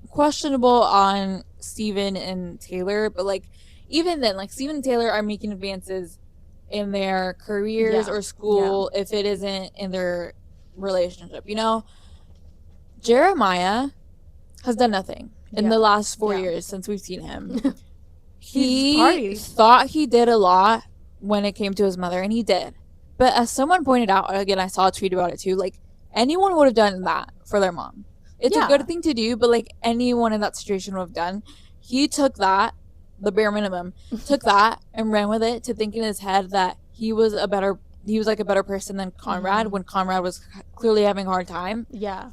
questionable on Steven and Taylor, but, like, even then, like, Steven and Taylor are making advances in their careers or school if it isn't in their relationship, you know? Jeremiah has done nothing in the last 4 years since we've seen him. He thought he did a lot when it came to his mother, and he did. But as someone pointed out, again, I saw a tweet about it too, like, anyone would have done that for their mom. It's a good thing to do, but, like, anyone in that situation would have done. He took that, the bare minimum, took that and ran with it to think in his head that he was like a better person than Conrad when Conrad was clearly having a hard time. Yeah.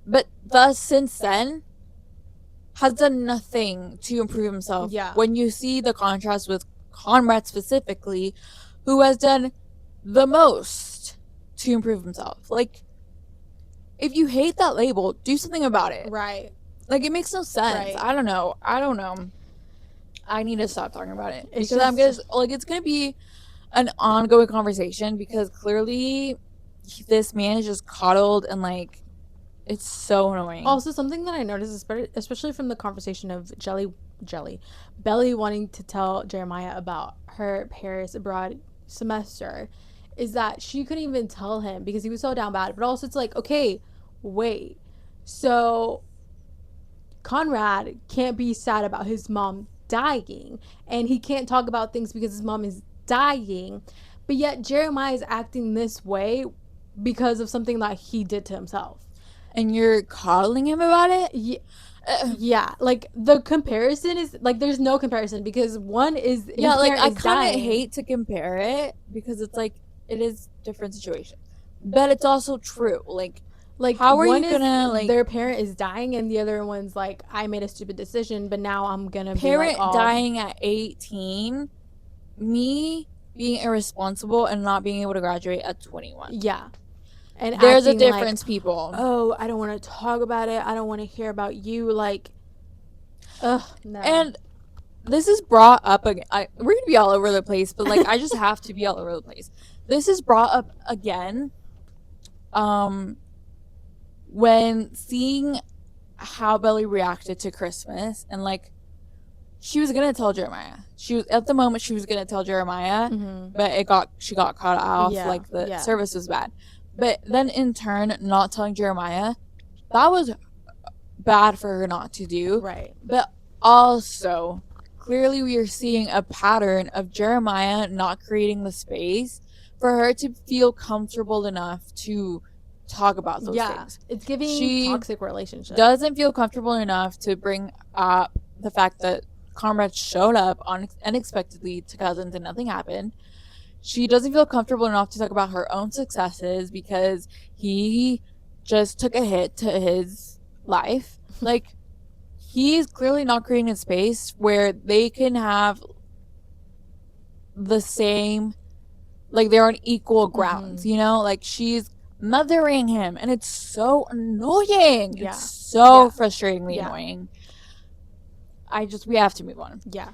But thus, since then, has done nothing to improve himself. Yeah. When you see the contrast with Conrad specifically, who has done the most to improve himself. Like, if you hate that label, do something about it. Right. Like, it makes no sense. Right. I don't know. I need to stop talking about it. Because I'm just, like, it's going to be an ongoing conversation because clearly this man is just coddled and, like, it's so annoying. Also, something that I noticed, especially from the conversation of Belly wanting to tell Jeremiah about her Paris abroad semester, is that she couldn't even tell him because he was so down bad. But also, it's like, okay, wait. So Conrad can't be sad about his mom dying, and he can't talk about things because his mom is dying. But yet Jeremiah is acting this way because of something that he did to himself. And you're coddling him about it? Yeah, like the comparison is like there's no comparison because one is like I kind of hate to compare it because it's like it is different situation, but it's also true. Like how are you gonna like their parent is dying and the other one's like I made a stupid decision, but now I'm gonna parent be like, dying at 18, me being irresponsible and not being able to graduate at 21. Yeah. And there's a difference, like, people. Oh, I don't want to talk about it. I don't want to hear about you. Like, ugh, no. And this is brought up again. We're gonna be all over the place, but like, I just have to be all over the place. This is brought up again. When seeing how Belly reacted to Christmas, and like, she was gonna tell Jeremiah. She was at the moment she was gonna tell Jeremiah, but she got caught off. Like the service was bad. But then in turn, not telling Jeremiah, that was bad for her not to do. Right. But also, clearly we are seeing a pattern of Jeremiah not creating the space for her to feel comfortable enough to talk about those things. It's giving toxic relationship. Doesn't feel comfortable enough to bring up the fact that Conrad showed up unexpectedly to Cousins and nothing happened. She doesn't feel comfortable enough to talk about her own successes because he just took a hit to his life. Like, he's clearly not creating a space where they can have the same, like they're on equal grounds, you know? Like she's mothering him and it's so annoying. Yeah. It's so Yeah. frustratingly Yeah. annoying. We have to move on. Yeah.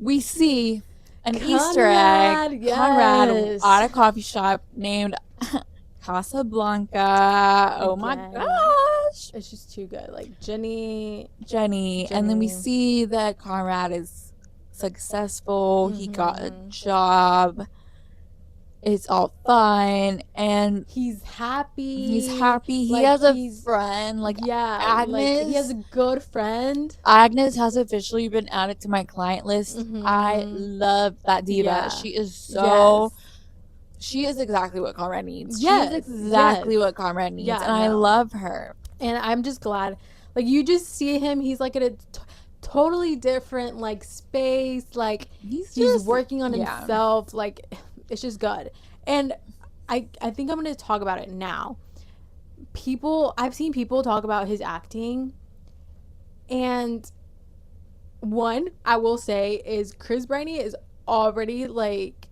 We see an Conrad, Easter egg. yes. Conrad at a coffee shop named Casablanca. Oh my Again. gosh. It's just too good. Like Jenny. And then we see that Conrad is successful. He got a job. It's all fun and he's happy. He like, has a friend, like Agnes. Like he has a good friend. Agnes has officially been added to my client list. I love that diva. Yeah. She is so she is exactly what Conrad needs. Yes. She is exactly what Conrad needs. Yeah, and I love her. And I'm just glad. Like you just see him, he's like at a totally different like space. Like he's working on himself. Like it's just good. And I think I'm gonna talk about it now. I've seen people talk about his acting, and one I will say is Chris Briney is already like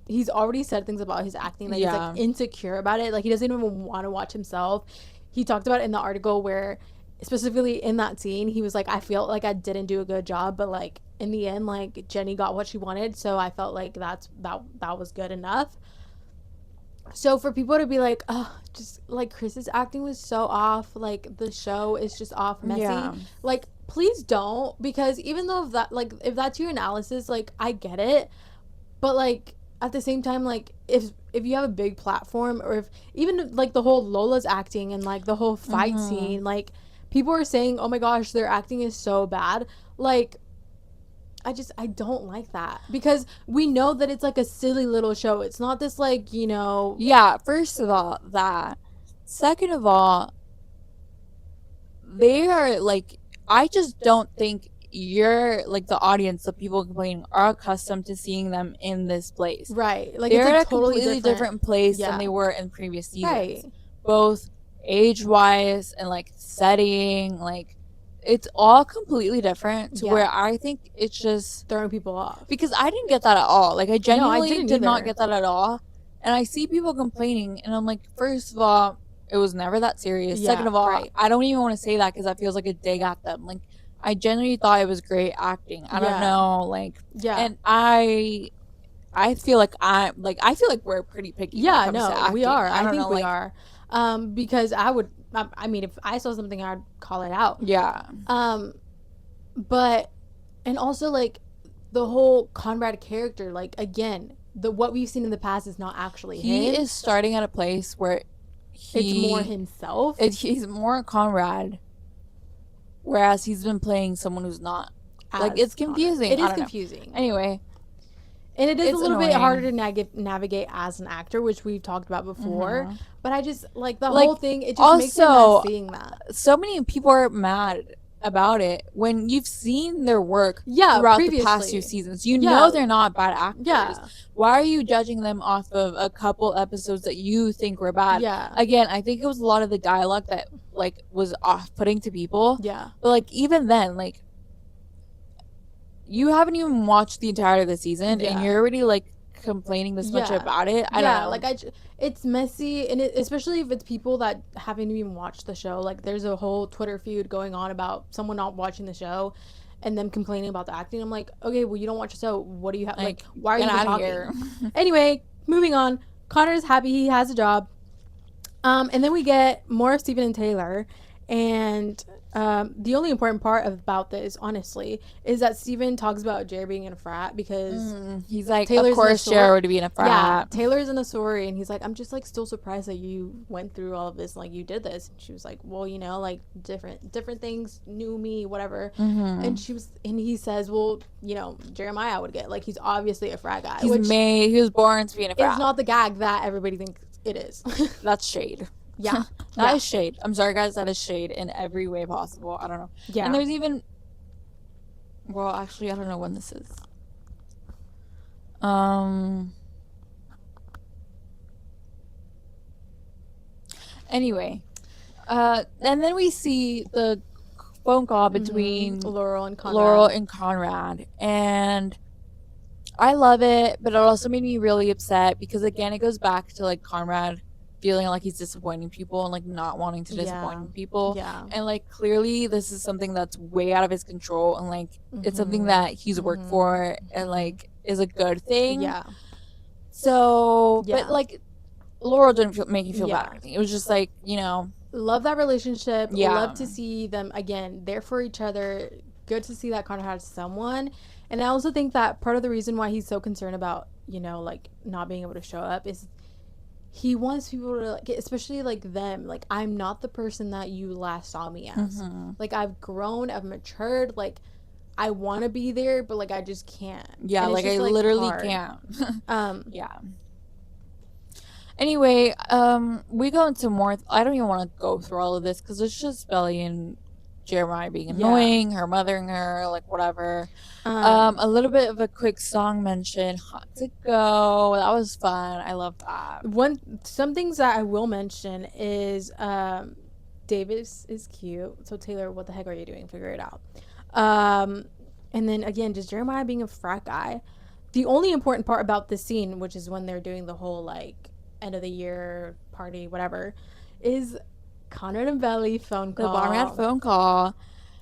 he's already said things about his acting that he's like insecure about it. Like he doesn't even want to watch himself. He talked about it in the article where specifically in that scene he was like, I felt like I didn't do a good job, but like in the end like Jenny got what she wanted, so I felt like that was good enough. So for people to be like, oh, just like Chris's acting was so off, like the show is just off, messy, like please don't, because even though if that's your analysis, like I get it, but like at the same time, like if you have a big platform, or if even like the whole Lola's acting and like the whole fight scene, like people are saying, oh my gosh, their acting is so bad, like I don't like that, because we know that it's like a silly little show. It's not this like, you know. Yeah, first of all, that. Second of all, they are like, I just don't think you're like the audience, the people complaining, are accustomed to seeing them in this place. Right. Like they're it's at a completely different place than they were in previous seasons. Right. Both age wise and like setting, like it's all completely different to where I think it's just throwing people off. Because I didn't get that at all. Like I genuinely did not either. get that at all. And I see people complaining and I'm like, first of all, it was never that serious. Second of all, I don't even want to say that because that feels like a dig at them. Like I genuinely thought it was great acting. I don't know, like and I feel like I feel like we're pretty picky. Yeah, no, we are. I think we are. Because I mean, if I saw something, I'd call it out. Yeah. But, and also like the whole Conrad character, like again, what we've seen in the past is not actually him. He is starting at a place where it's more himself. He's more Conrad, whereas he's been playing someone who's not. Like it's confusing. It is confusing. Anyway. And it is a little bit harder to navigate as an actor, which we've talked about before. But I just, like, the whole thing, it just makes me mad seeing that. So many people are mad about it when you've seen their work throughout the past 2 seasons. You know they're not bad actors. Yeah. Why are you judging them off of a couple episodes that you think were bad? Yeah. Again, I think it was a lot of the dialogue that, like, was off-putting to people. Yeah. But, like, even then, like, you haven't even watched the entirety of the season and you're already like complaining this much about it. I don't know. Like it's messy, and especially if it's people that haven't even watched the show. Like there's a whole Twitter feud going on about someone not watching the show and them complaining about the acting. I'm like, okay, well you don't watch the show. What do you have? Like why are you even talking? Here. Anyway, moving on. Connor's happy he has a job. And then we get more of Steven and Taylor, and the only important part about this, honestly, is that Steven talks about Jared being in a frat because he's like, Taylor's of course Jared would be in a frat. Yeah, Taylor's in a sorority, and he's like, I'm just like still surprised that you went through all of this, like you did this. And she was like, well, you know, like different things, knew me, whatever. And he says, well, you know, Jeremiah would get, like, he's obviously a frat guy. He was born to be in a frat. It's not the gag that everybody thinks it is. That's shade. Yeah. That is shade. I'm sorry, guys. That is shade in every way possible. I don't know. Yeah. And there's even... Well, actually, I don't know when this is. Anyway. And then we see the phone call between Laurel and Conrad. And I love it, but it also made me really upset because again, it goes back to like Conrad feeling like he's disappointing people and like not wanting to Yeah. disappoint people. Yeah. And like clearly this is something that's way out of his control and like it's something Mhm. that he's worked for and like is a good thing. Yeah. So, but Yeah. like Laurel didn't make you feel bad Yeah. or anything. It was just like, Love that relationship. yeah. Love to see them again there for each other. Good to see that Connor has someone. And I also think that part of the reason why he's so concerned about, like not being able to show up is he wants people to like, especially like them, like I'm not the person that you last saw me as. Like I've grown, I've matured, like I want to be there, but like I just can't. Yeah, And it's like I just like literally hard. can't. Um Yeah. Anyway, we go into more. I don't even want to go through all of this because it's just Belly and Jeremiah being annoying, her mothering her, like whatever. A little bit of a quick song mention, "Hot to Go." That was fun. I love that. some things that I will mention is Davis is cute. So Taylor, what the heck are you doing? Figure it out. And then again, just Jeremiah being a frat guy. The only important part about this scene, which is when they're doing the whole like end of the year party, whatever, is Conrad and Belly phone The call. Conrad phone call,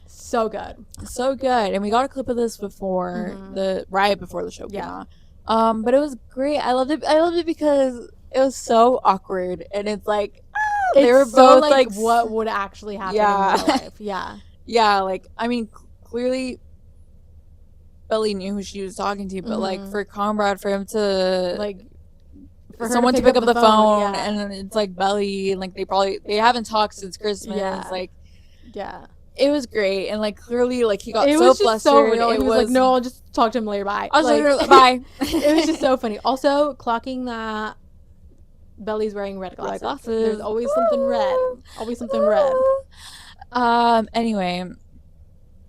So good. so good, and we got a clip of this before right before the show came out. But it was great. I loved it. I loved it because it was so awkward, and it's like they were so both like what would actually happen in real life. Yeah. Yeah, like I mean, clearly Belly knew who she was talking to, but like for Conrad, for him to like for someone to pick up the phone yeah. and it's like Belly and like they haven't talked since Christmas. Yeah. Like yeah. It was great and like clearly like he got It so was just flustered. so real. It He was like, "No, I'll just talk to him later. Bye." I was like, bye. It was just so funny. Also, clocking that Belly's wearing red glasses. Red glasses. There's always something red. Always something red. Anyway,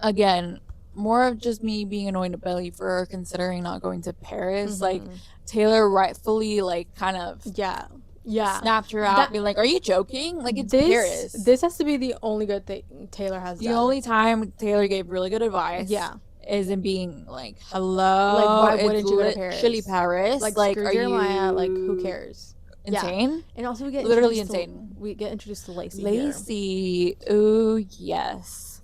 again, more of just me being annoyed at Belly for considering not going to Paris. Like Taylor rightfully like kind of snapped her out, being like, "Are you joking? Like it's Paris." This has to be the only good thing Taylor has done. The only time Taylor gave really good advice, is in being like, "Hello, like why wouldn't you go to Paris? Chilly Paris? Like are Jeremiah? you Like who cares? Insane?" Yeah. And also we get literally insane. We get introduced to Lacey. Lacey, ooh yes.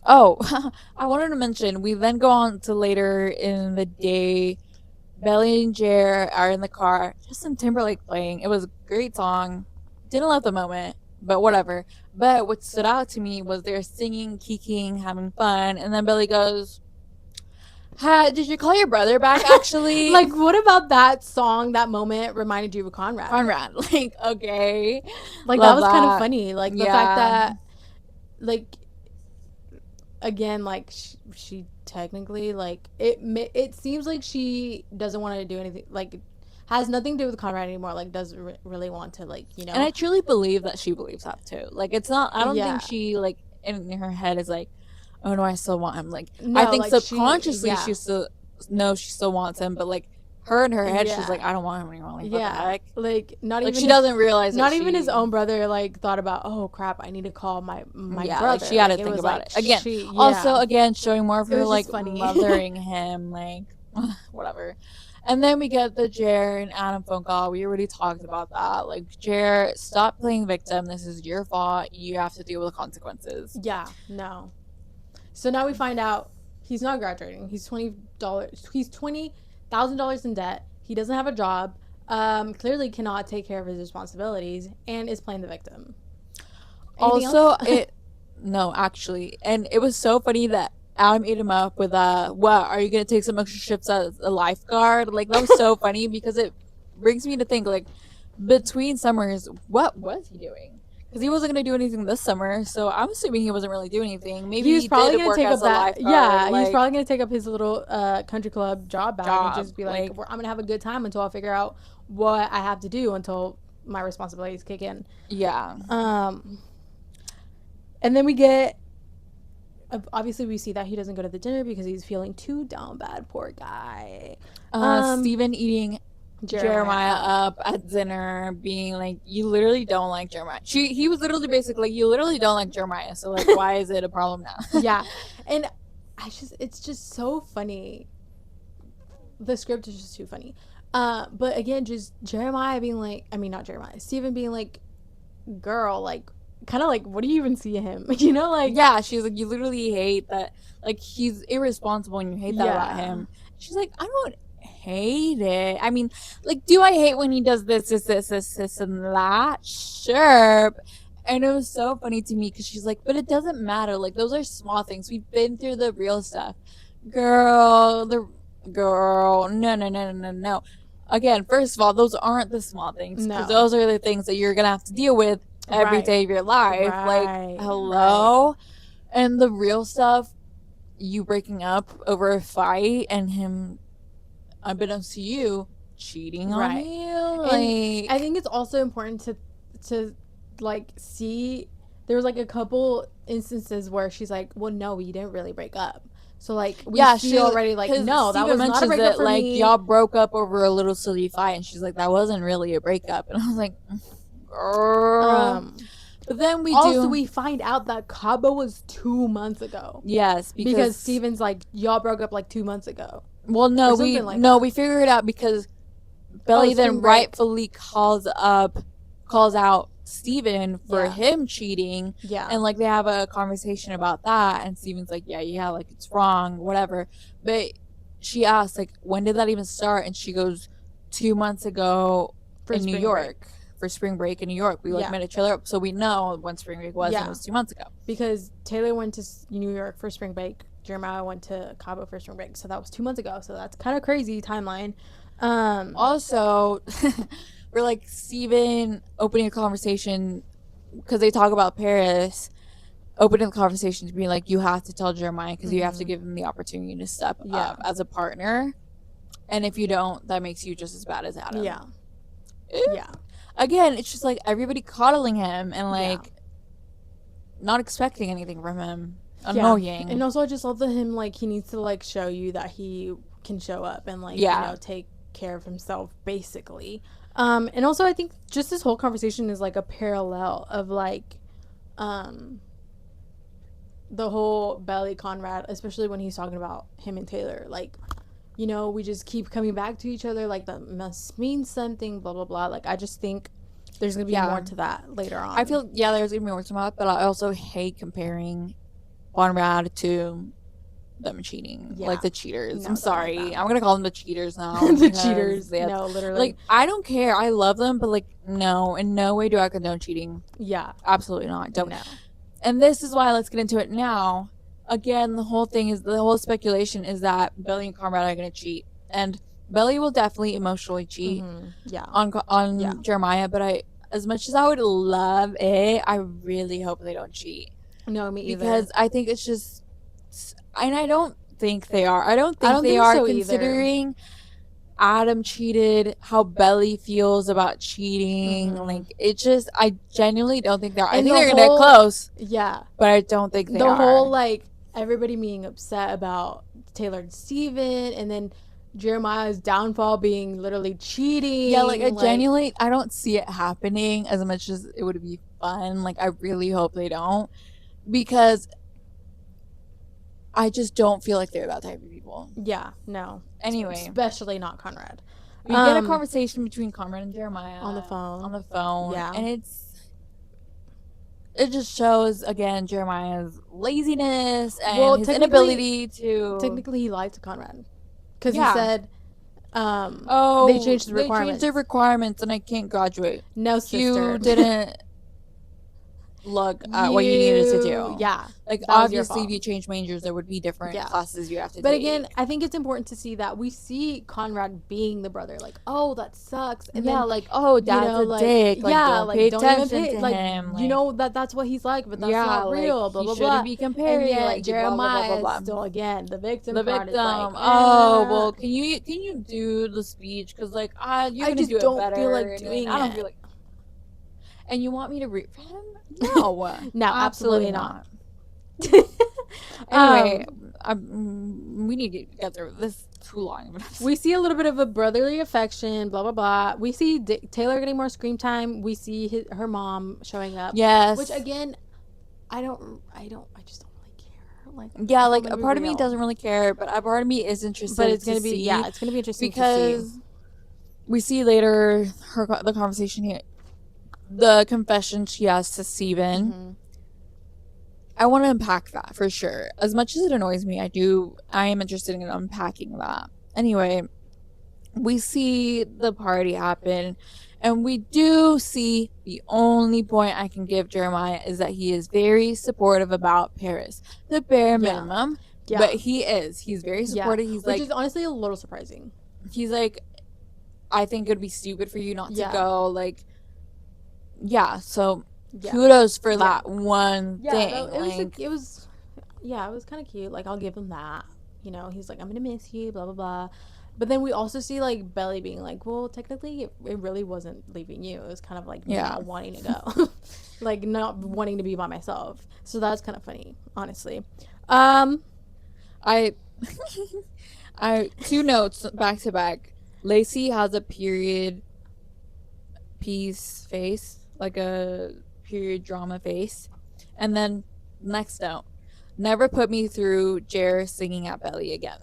Oh, I wanted to mention, we then go on to later in the day, Belly and Jer are in the car, Justin Timberlake playing. It was a great song. Didn't love the moment, but whatever. But what stood out to me was they're singing, kicking, having fun, and then Belly goes, did you call your brother back actually? Like, what about that song, that moment reminded you of Conrad? Like, okay. Like, that was kind of funny. Like, the fact that, like, again, like she technically like it seems like she doesn't want to do anything, like has nothing to do with Conrad anymore, like doesn't really want to, like, and I truly believe that she believes that too. Like it's not, I don't think she like in her head is like, oh no, I still want him. Like no, I think like subconsciously she still knows she still wants him, but like her in her head she's like, I don't want him anymore. Like what the heck? Like not like even she doesn't realize not even his own brother like thought about, oh crap, I need to call my brother. Like she had to think about it again. Also again showing more of her like mothering him, like whatever. And then we get the Jer and Adam phone call. We already talked about that. Like, Jer, stop playing victim. This is your fault. You have to deal with the consequences. Yeah, no. So now we find out he's not graduating. He's $20. He's $20,000 in debt. He doesn't have a job. Clearly cannot take care of his responsibilities and is playing the victim. Anything also, no, actually, and it was so funny that Adam ate him up with what, are you gonna take some extra shifts as a lifeguard? Like that was so funny because it brings me to think, like, between summers, what was he doing? Because he wasn't gonna do anything this summer, so I'm assuming he wasn't really doing anything. Maybe he was probably gonna take up that. Like, he was probably gonna take up his little country club job back and just be like, I'm gonna have a good time until I figure out what I have to do until my responsibilities kick in. Yeah. And then we get. Obviously, we see that he doesn't go to the dinner because he's feeling too down bad. Poor guy. Steven eating Jeremiah up at dinner, being like, you literally don't like Jeremiah. He was literally basically like, you literally don't like Jeremiah, so like why is it a problem now? Yeah. And it's just so funny. The script is just too funny. But again, just Jeremiah being like, I mean, not Jeremiah, Steven being like, girl, like, kind of like, what do you even see him? You know, like, Yeah, she's like, you literally hate that. Like, he's irresponsible and you hate that about yeah, him. She's like, I don't hate it. I mean, like, do I hate when he does this, and that? Sure. And it was so funny to me because she's like, but it doesn't matter. Like, those are small things. We've been through the real stuff. Girl, no, no, no, no, no, no. Again, first of all, those aren't the small things because no, those are the things that you're going to have to deal with every right, day of your life. Like, right, right. hello? And the real stuff, you breaking up over a fight and him, unbeknownst to you, cheating on Right. you. And I Like, think it's also important to like see there was like a couple instances where she's like, "Well, no, we didn't really break up." So like we yeah, see she, already like, because "No, that Steven was not a mentions breakup it, for like, me." y'all broke up over a little silly fight. And she's like, that wasn't really a breakup. And I was like, girl. Um But then we Also, do, we find out that Cabo was 2 months ago yes, because because, Steven's like, "Y'all broke up like 2 months ago," well, or no, something like that. we figured it out because Oh, Belly spring then break. rightfully calls out Steven for Yeah. him cheating. Yeah. And like they have a conversation about that. And Steven's like, yeah, like it's wrong, whatever. But she asks, like, when did that even start? And she goes, 2 months ago For in New spring break. York. For spring break in New York. We like Yeah. met a trailer up. So we know when spring break was, and it Yeah. was 2 months ago. Because Taylor went to New York for spring break. Jeremiah went to Cabo for spring break. So that was 2 months ago. So that's kind of crazy timeline. Also, we're like Steven opening a conversation because they talk about Paris, opening the conversation to be like, you have to tell Jeremiah because you have to give him the opportunity to step Yeah. up as a partner. And if you don't, that makes you just as bad as Adam. Yeah. Yeah. Again, it's just like everybody coddling him and like not expecting anything from him. Annoying. And also, I just love that him, like, he needs to, like, show you that he can show up and, like, you know, take care of himself, basically. And also, I think just this whole conversation is, like, a parallel of, like, the whole Belly Conrad, especially when he's talking about him and Taylor. Like, you know, we just keep coming back to each other. Like, that must mean something, blah, blah, blah. Like, I just think there's going to be more to that later on. I feel, there's going to be more to that, but I also hate comparing Conrad to them cheating. Like, the cheaters. No, I'm sorry. I'm going to call them the cheaters now. The cheaters. No, literally. Like, I don't care. I love them, but, like, no. In no way do I condone cheating. Yeah. Absolutely not. Don't. No. And this is why, let's get into it now. Again, the whole speculation is that Belly and Conrad are going to cheat. And Belly will definitely emotionally cheat on Jeremiah, but as much as I would love it, I really hope they don't cheat. No, me either. Because I think it's just, and I don't think they are. I don't think they are, considering Adam cheated, how Belly feels about cheating. Like, it just, I genuinely don't think they are. I think they're going to get close. Yeah. But I don't think they are. The whole, like, everybody being upset about Taylor and Steven, and then Jeremiah's downfall being literally cheating. Yeah, like, I genuinely, I don't see it happening as much as it would be fun. Like, I really hope they don't. Because I just don't feel like they're that type of people. Yeah, no. Anyway. Especially not Conrad. We get a conversation between Conrad and Jeremiah. On the phone. Yeah. And it just shows, again, Jeremiah's laziness and his inability to... Technically, he lied to Conrad. Because he said, they changed the requirements. They changed the requirements and I can't graduate. No, sister. You didn't look at what you needed to do. Yeah. Like, obviously, if you change majors, there would be different classes you have to take. But again, I think it's important to see that we see Conrad being the brother. Like, oh, that sucks. And then, like, oh, dad's a dick. Like, don't pay attention to him. You know, that's what he's like, but that's not real. Blah, blah, blah. Shouldn't be compared. And yet, like, Jeremiah is still, again, the victim. The victim. Like, oh, well, can you do the speech? Because, like, you're going to do it better. I just don't feel like doing it. I don't feel like... And you want me to read for him? No. No, absolutely not. Anyway, we need to get through this too long. We see a little bit of a brotherly affection, blah, blah, blah. We see Taylor getting more screen time. We see her mom showing up. Yes. Which, again, I just don't really care. Like, Yeah, if I'm like gonna a be part of me real. doesn't really care, but a part of me is But interested it's to gonna be, yeah, see, it's gonna be interesting to see. because we see later the conversation here, the confession she has to Steven. Mm-hmm. I want to unpack that for sure. As much as it annoys me, I am interested in unpacking that. Anyway, we see the party happen, and we do see the only point I can give Jeremiah is that he is very supportive about Paris. The bare Yeah. minimum. Yeah. But he's very Yeah. supportive. Which is honestly a little surprising. He's like, I think it would be stupid for you not to Yeah. go. Like, yeah, so Yeah. kudos for Yeah. that one Yeah, thing. no, Like, it was, yeah, it was kind of cute. Like, I'll give him that. You know, he's like, I'm gonna miss you, blah blah blah. But then we also see like Belly being like, well, technically, it really wasn't leaving you. It was kind of like me Yeah. not wanting to go, like not wanting to be by myself. So that's kind of funny, honestly. I, two notes back to back. Lacey has a period piece face, like a period drama face. And then next note, never put me through Jer singing at Belly again.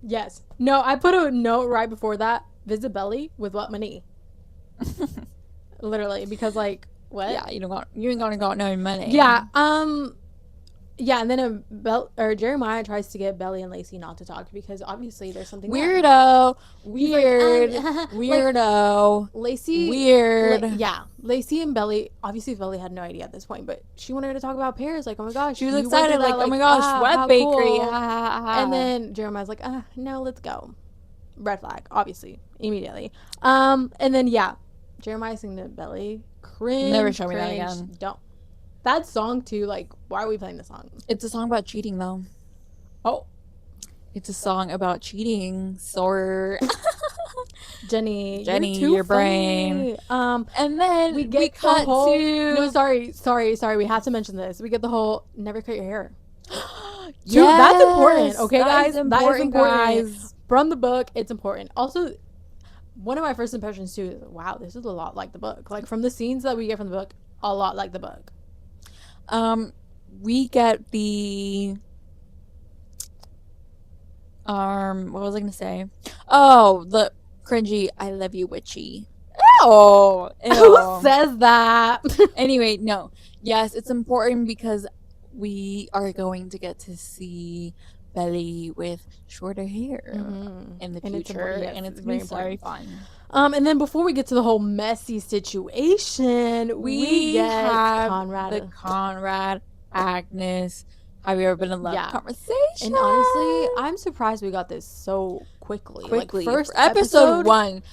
Yes. No, I put a note right before that. Visit Belly with what money? Literally, because like what? Yeah, you ain't gonna got no money. Yeah. Yeah, and then Jeremiah tries to get Belly and Lacey not to talk because obviously there's something there. Weirdo. He's Weird. like, Weirdo. Lacey. Weird. Yeah, Lacey and Belly. Obviously, Belly had no idea at this point, but she wanted to talk about Paris. Like, oh my gosh, She was you excited, went to like, that, oh my gosh, web how bakery. cool. Ha, ha, ha. And then Jeremiah's like, no, let's go. Red flag, obviously, immediately. And then yeah, Jeremiah singing to Belly. Cringe. Never show me that cringe, again. Don't. That song too. Like, why are we playing the song? It's a song about cheating, though. Oh, It's a song about cheating. So, Jenny, your brain. And then we cut whole, to. No, sorry. We have to mention this. We get the whole never cut your hair. Yes, that's important. Okay, guys, that is important. guys. From the book, it's important. Also, one of my first impressions too is, wow, this is a lot like the book. Like from the scenes that we get from the book, a lot like the book. We get the what was I gonna say? Oh, the cringy I love you witchy. Oh, who says that? Anyway, no. Yes, it's important because we are going to get to see Belly with shorter hair in the future, and it's very fun. And then before we get to the whole messy situation, we get Conrad. The Conrad, Agnes. Have you ever been in love conversation? And honestly, I'm surprised we got this so quickly. Like first episode 1,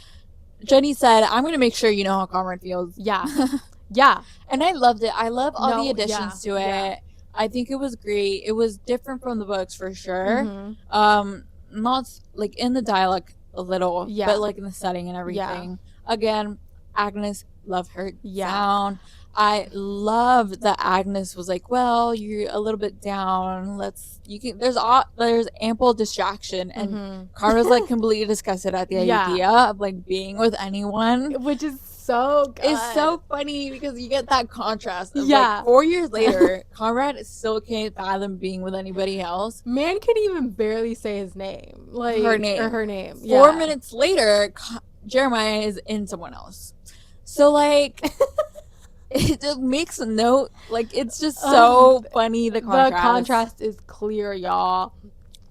Jenny said, "I'm going to make sure you know how Conrad feels." Yeah, yeah. And I loved it. I love all the additions to it. Yeah. I think it was great. It was different from the books for sure. Not like in the dialogue a little, but like in the setting and everything. Again, Agnes, love her sound. I love that Agnes was like, well, you're a little bit down. There's ample distraction, and Conrad's like completely disgusted at the idea of like being with anyone, which is so good. It's so funny because you get that contrast of like 4 years later, Conrad still can't fathom being with anybody else. Man can even barely say his name, like her name. 4 minutes later, Jeremiah is in someone else. So like. It just makes a note. Like, it's just so funny, the contrast. The contrast is clear, y'all.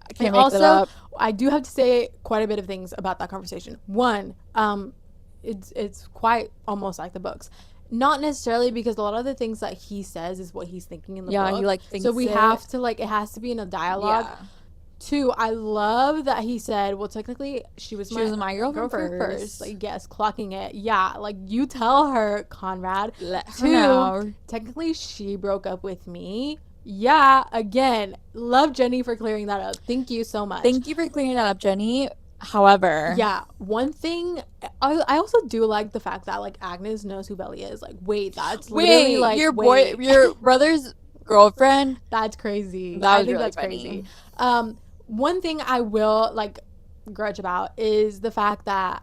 I can't make that up. I do have to say quite a bit of things about that conversation. One, it's quite almost like the books. Not necessarily because a lot of the things that he says is what he's thinking in the book. Yeah, he like thinks so we have to like, it has to be in a dialogue. Yeah. 2, I love that he said, well, technically, she was my girlfriend first. Like, yes, clocking it. Yeah, like, you tell her, Conrad. Let her know. Technically, she broke up with me. Yeah, again, love Jenny for clearing that up. Thank you so much. Thank you for clearing that up, Jenny. However. Yeah, one thing, I also do like the fact that, like, Agnes knows who Belly is. Like, wait, that's literally, like, your brother's girlfriend? That's crazy. I think that's funny. Crazy. One thing I will like grudge about is the fact that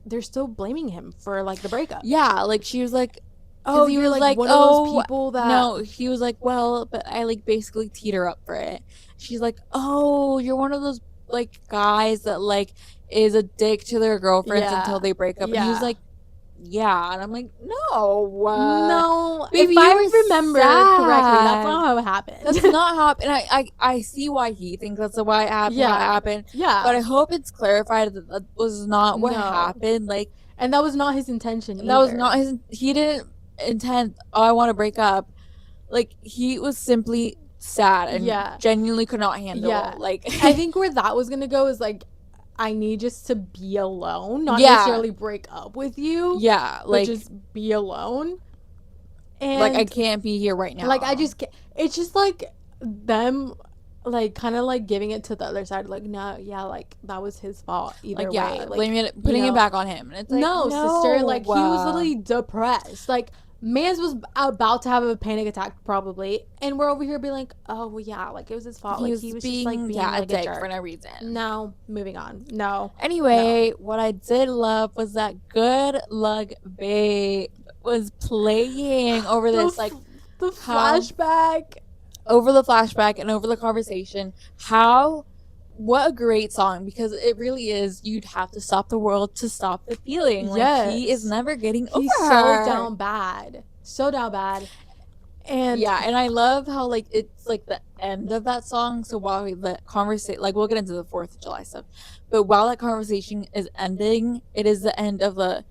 they're still blaming him for like the breakup. Yeah, like she was like, Oh, he you're was like like, one of those oh, people that. no, he was like, well, but I like basically teed her up for it. She's like, oh, you're one of those like guys that like is a dick to their girlfriends until Yeah. they break up. And he was Yeah. like, yeah. And I'm like, no, No, if baby, you I were remember correctly, that's sad. not how it happened. That's not how. And I see why he thinks that's why it happened. How it Yeah. happened. Yeah. But I hope it's clarified that that was not what No. happened. Like And that was not his intention that was either. not his. He didn't intend. Oh, I want to break up. Like he was simply sad and Yeah. genuinely could not handle. Yeah. Like I think where that was going to go is like, I need just to be alone, not Yeah. necessarily break up with you, yeah, but like just be alone. And like I can't be here right now. like I just can't. It's just like them like kind of like giving it to the other side, like, no, yeah, like that was his fault either like way, yeah, like, blaming it, you putting it know, back on him, and it's like no, no, sister, like he was literally depressed, like Mans was about to have a panic attack probably, and we're over here being like, oh well, yeah, like it was his fault, he like was he was being, just like being yeah, like a a dick jerk for no reason. No, moving on. No. Anyway, what I did love was that Good Luck Babe was playing over this like the how- flashback, over the flashback and over the conversation. What a great song, because it really is. You'd have to stop the world to stop the feeling. Like he is Yes. never getting over he's so her. down bad, and Yeah, and I love how like it's like the end of that song. So while the conversation, like we'll get into the 4th of July stuff, but while that conversation is ending, it is the end of the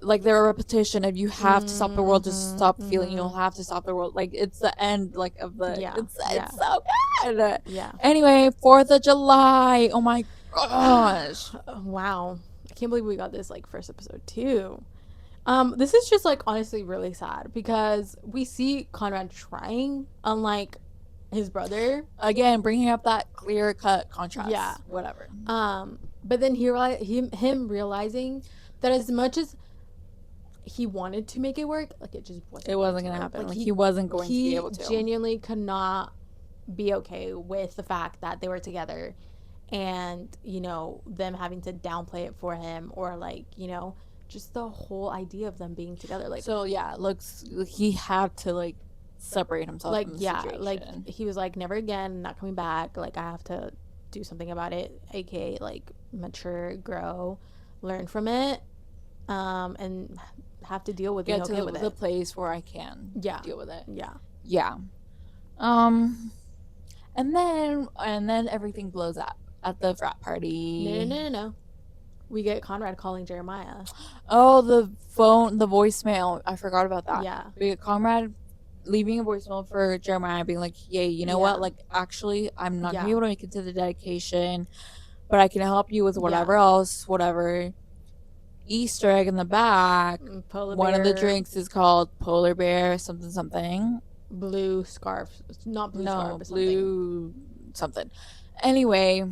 like the repetition of you have to stop the world to stop feeling. You'll have to stop the world. Like it's the end like of the Yeah, it's so good. Yeah. Anyway, 4th of July. Oh my gosh. Wow. I can't believe we got this like first episode too. This is just like honestly really sad because we see Conrad trying, unlike his brother. Again, bringing up that clear cut contrast. Yeah. Whatever. But then him realizing that as much as he wanted to make it work, like it just wasn't. It wasn't gonna happen. Like he wasn't going to be able to. He genuinely could not be okay with the fact that they were together, and you know them having to downplay it for him, or like you know just the whole idea of them being together. Like so, yeah. Looks he had to like separate himself. Like from the yeah, situation. like he was like never again, not coming back. Like I have to do something about it, aka like mature, grow, learn from it, and have to deal with being okay with the place where I can deal with it. Yeah. And then everything blows up at the frat party. No. We get Conrad calling Jeremiah. Oh, the voicemail. I forgot about that. Yeah. We get Conrad leaving a voicemail for Jeremiah being like, yay, you know what? Like, actually, I'm not going to be able to make it to the dedication, but I can help you with whatever else, whatever. Easter egg in the back. Polar One bear. of the drinks is called Polar Bear something. Blue scarf. Not blue scarf, but blue something. Anyway,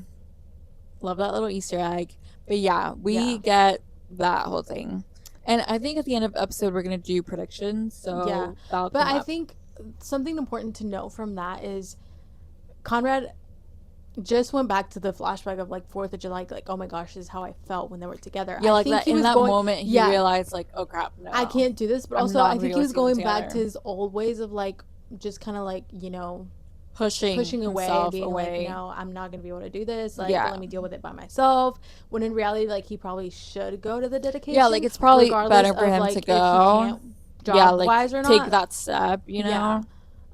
love that little Easter egg. But yeah, we get that whole thing. And I think at the end of the episode, we're going to do predictions. So but I think something important to note from that is Conrad just went back to the flashback of like 4th of July, like, oh my gosh, this is how I felt when they were together. Yeah, like that in that moment, he realized, like, oh crap, no, I can't do this. But also, I think he was going back to his old ways of like just kind of like, you know, pushing away and being like, no, I'm not gonna be able to do this. Like, let me deal with it by myself. When in reality, like, he probably should go to the dedication. Yeah, like it's probably better for him to go. Like take that step, you know.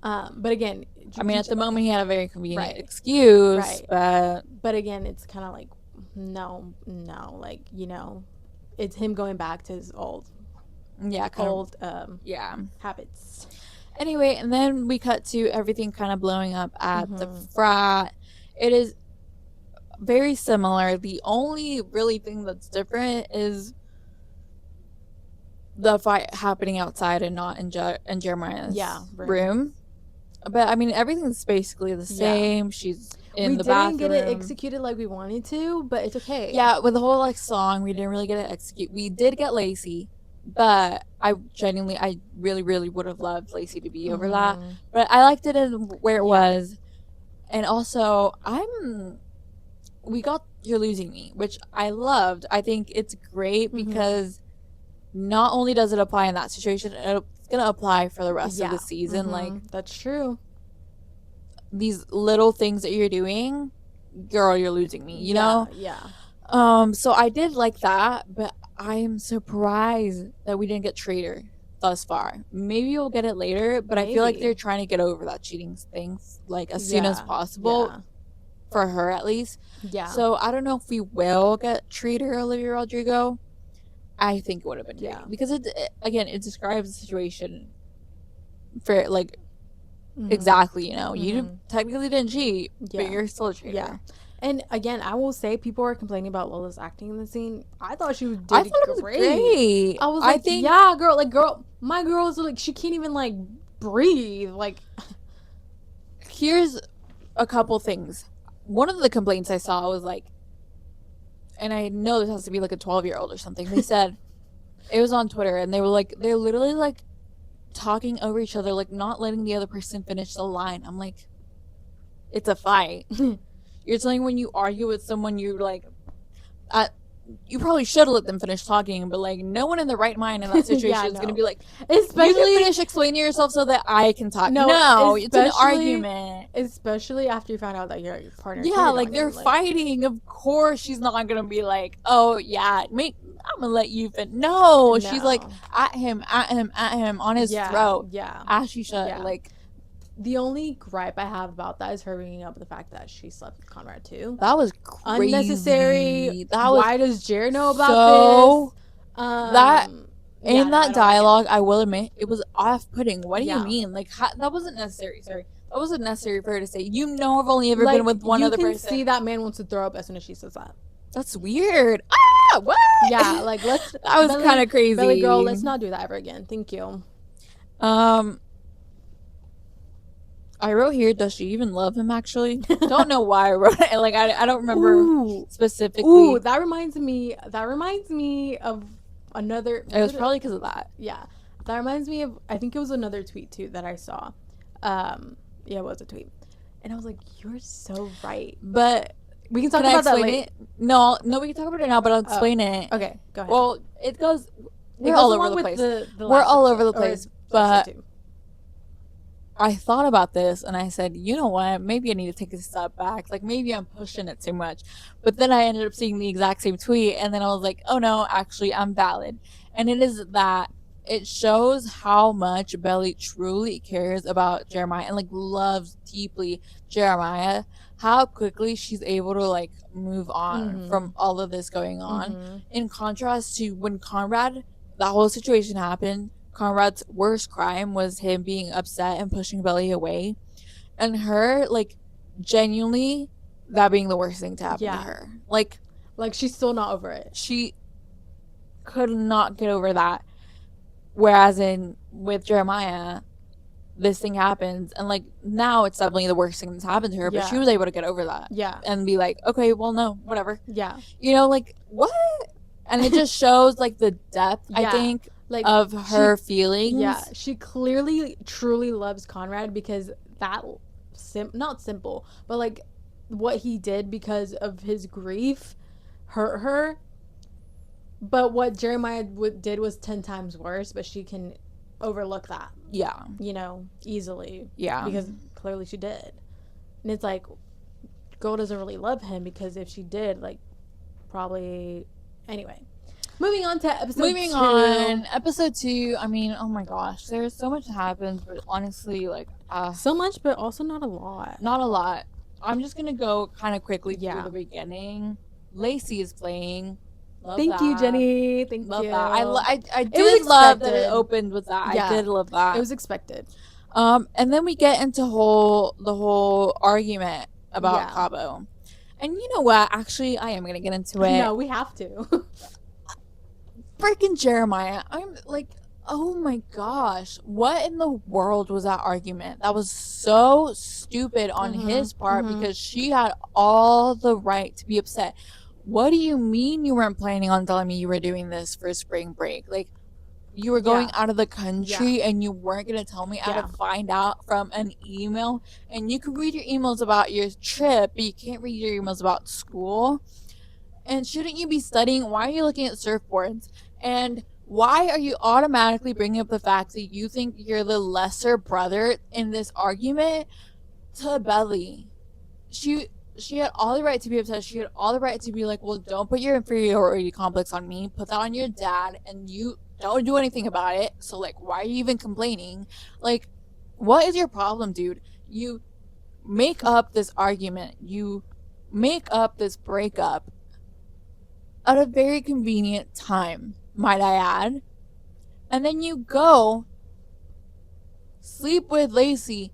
But again, I mean, at the moment, he had a very convenient excuse, but again, it's kind of like no, like you know, it's him going back to his old habits. Anyway, and then we cut to everything kind of blowing up at the frat. It is very similar. The only really thing that's different is the fight happening outside and not in Jeremiah's room. But I mean, everything's basically the same. She's in the bathroom. We didn't get it executed like we wanted to, but it's okay. Yeah, with the whole like song, we didn't really get it executed. We did get Lacey, but I really, really would have loved Lacey to be over that. But I liked it in where it was. And also, we got You're Losing Me, which I loved. I think it's great because not only does it apply in that situation, it's gonna apply for the rest of the season. Like, that's true. these little things that you're doing, girl, you're losing me, you know? Yeah. So I did like that, but I am surprised that we didn't get Trader thus far. Maybe we'll get it later, but I feel like they're trying to get over that cheating thing, like, as soon as possible, for her at least. Yeah. So I don't know if we will get Trader Olivia Rodrigo. I think it would have been great because it describes the situation for, like, exactly, you know, you technically didn't cheat, but you're still a traitor. Yeah. And again, I will say, people are complaining about Lola's acting in the scene. I thought she did I thought it was great. I was like, yeah, girl, like, my girl's like, she can't even, like, breathe. Like, here's a couple things. One of the complaints I saw was like, and I know this has to be like a 12-year-old or something. They said, it was on Twitter, and they were like, they're literally like talking over each other, like not letting the other person finish the line. I'm like, it's a fight. You're saying when you argue with someone, you're like, you probably should have let them finish talking, but like, no one in the right mind in that situation is gonna be like, especially you just explain yourself so that I can talk. No, it's an argument. Especially after you found out that your partner. Yeah, like, they're fighting. Of course, she's not gonna be like, oh yeah, I'm gonna let you finish. No, she's like at him on his throat. Yeah, as she should. Like, the only gripe I have about that is her bringing up the fact that she slept with Conrad too. That was crazy. Unnecessary. Why does Jer know about this? That in that dialogue, I will admit, it was off-putting. What do you mean? Like, that wasn't necessary. Sorry, that wasn't necessary for her to say. You know, I've only ever been with one other person. You can see that man wants to throw up as soon as she says that. That's weird. What? Yeah, like, let's. That was kind of crazy. Belly girl, let's not do that ever again. Thank you. I wrote here, does she even love him, actually? Don't know why I wrote it. Like, I don't remember specifically. Ooh, that reminds me of another. It was probably because of that. Yeah. That reminds me of, I think it was another tweet, too, that I saw. Yeah, it was a tweet. And I was like, you're so right. But we can talk about that later. No, we can talk about it now, but I'll explain it. Okay, go ahead. Well, it goes all over the place. We're all over the place. But I thought about this and I said, you know what? Maybe I need to take a step back. Like, maybe I'm pushing it too much. But then I ended up seeing the exact same tweet, and then I was like, oh no, actually, I'm valid. And it is that it shows how much Belly truly cares about Jeremiah and, like, loves deeply Jeremiah. How quickly she's able to, like, move on from all of this going on. In contrast to when Conrad, that whole situation happened, Conrad's worst crime was him being upset and pushing Belly away, and her, like, genuinely that being the worst thing to happen to her. Like she's still not over it. She could not get over that. Whereas with Jeremiah, this thing happens, and, like, now it's definitely the worst thing that's happened to her, but she was able to get over that. Yeah. And be like, okay, well, no, whatever. Yeah. You know, like, what? And it just shows, like, the depth, I think, like, of her feelings. Yeah, she clearly truly loves Conrad, because that not simple, but, like, what he did because of his grief hurt her. But what Jeremiah did was 10 times worse, but she can overlook that. Yeah. You know, easily. Yeah. Because clearly she did. And it's like, girl doesn't really love him, because if she did, like, probably... Anyway. Moving on to episode 2. I mean, oh my gosh, there's so much that happens, but honestly, like, so much, but also not a lot. Not a lot. I'm just gonna go kind of quickly through the beginning. Lacey is playing. Thank you, Jenny. Thank you. That. I did love that it opened with that. Yeah. I did love that. It was expected. And then we get into the whole argument about Cabo. And you know what? Actually, I am gonna get into it. No, we have to. Freaking Jeremiah. I'm like, oh my gosh. What in the world was that argument? That was so stupid on his part, because she had all the right to be upset. What do you mean you weren't planning on telling me you were doing this for spring break? Like, you were going out of the country and you weren't going to tell me. I had to find out from an email. And you can read your emails about your trip, but you can't read your emails about school. And shouldn't you be studying? Why are you looking at surfboards? And Why are you automatically bringing up the fact that you think you're the lesser brother in this argument to Belly? She had all the right to be upset. She had all the right to be like, well, don't put your inferiority complex on me. Put that on your dad, and you don't do anything about it. So, like, why are you even complaining? Like, what is your problem, dude? You make up this argument. You make up this breakup at a very convenient time, might I add. And then you go sleep with Lacey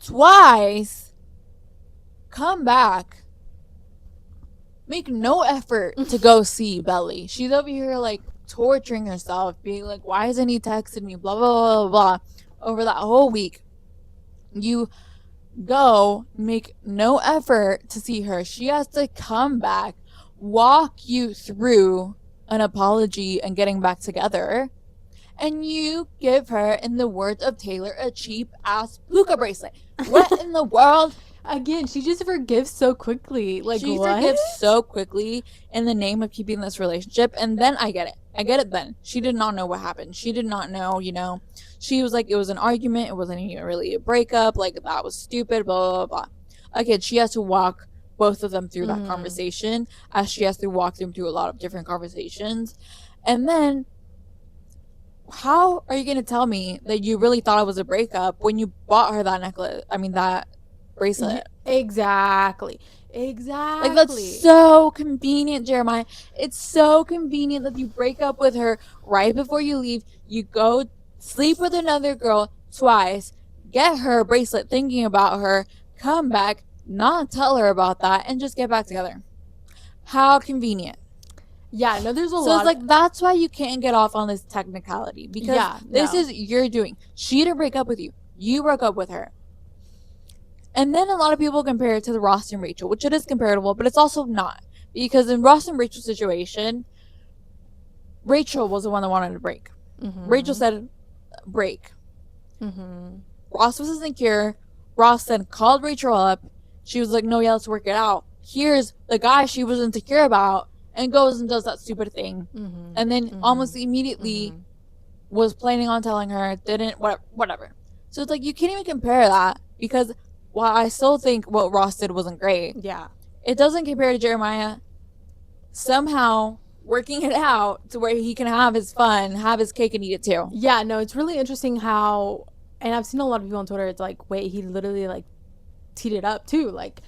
twice, come back, make no effort to go see Belly. She's over here like torturing herself, being like, why hasn't he texted me? Blah, blah, blah, blah. Over that whole week, you go make no effort to see her. She has to come back, walk you through an apology and getting back together. And you give her, in the words of Taylor, a cheap ass puka bracelet. What in the world? Again, she just forgives so quickly. Like, She what? forgives so quickly in the name of keeping this relationship. And then I get it. I get it then. She did not know what happened. She did not know, you know. She was like, it was an argument. It wasn't even really a breakup. Like, that was stupid, blah, blah, blah. Again, she has to walk both of them through that conversation, as she has to walk them through a lot of different conversations. And then, how are you going to tell me that you really thought it was a breakup when you bought her that necklace? I mean, that bracelet. Exactly. Like, that's so convenient, Jeremiah. It's so convenient that you break up with her right before you leave. You go sleep with another girl twice, get her a bracelet thinking about her, come back, not tell her about that, and just get back together. How convenient. Yeah, no, there's a So lot. it's like, that's why you can't get off on this technicality, because this is your doing. She didn't break up with you. You broke up with her. And then a lot of people compare it to the Ross and Rachel, which it is comparable, but it's also not. Because in Ross and Rachel's situation, Rachel was the one that wanted to break. Rachel said, break. Ross was insecure. Ross then called Rachel up. She was like, no, yeah, let's work it out. Here's the guy she was insecure about, and goes and does that stupid thing. And then almost immediately was planning on telling her, didn't, whatever. So it's like, you can't even compare that, because while I still think what Ross did wasn't great, it doesn't compare to Jeremiah somehow working it out to where he can have his fun, have his cake and eat it too. Yeah, no, it's really interesting how, and I've seen a lot of people on Twitter, it's like, wait, he literally like teed it up too. Like,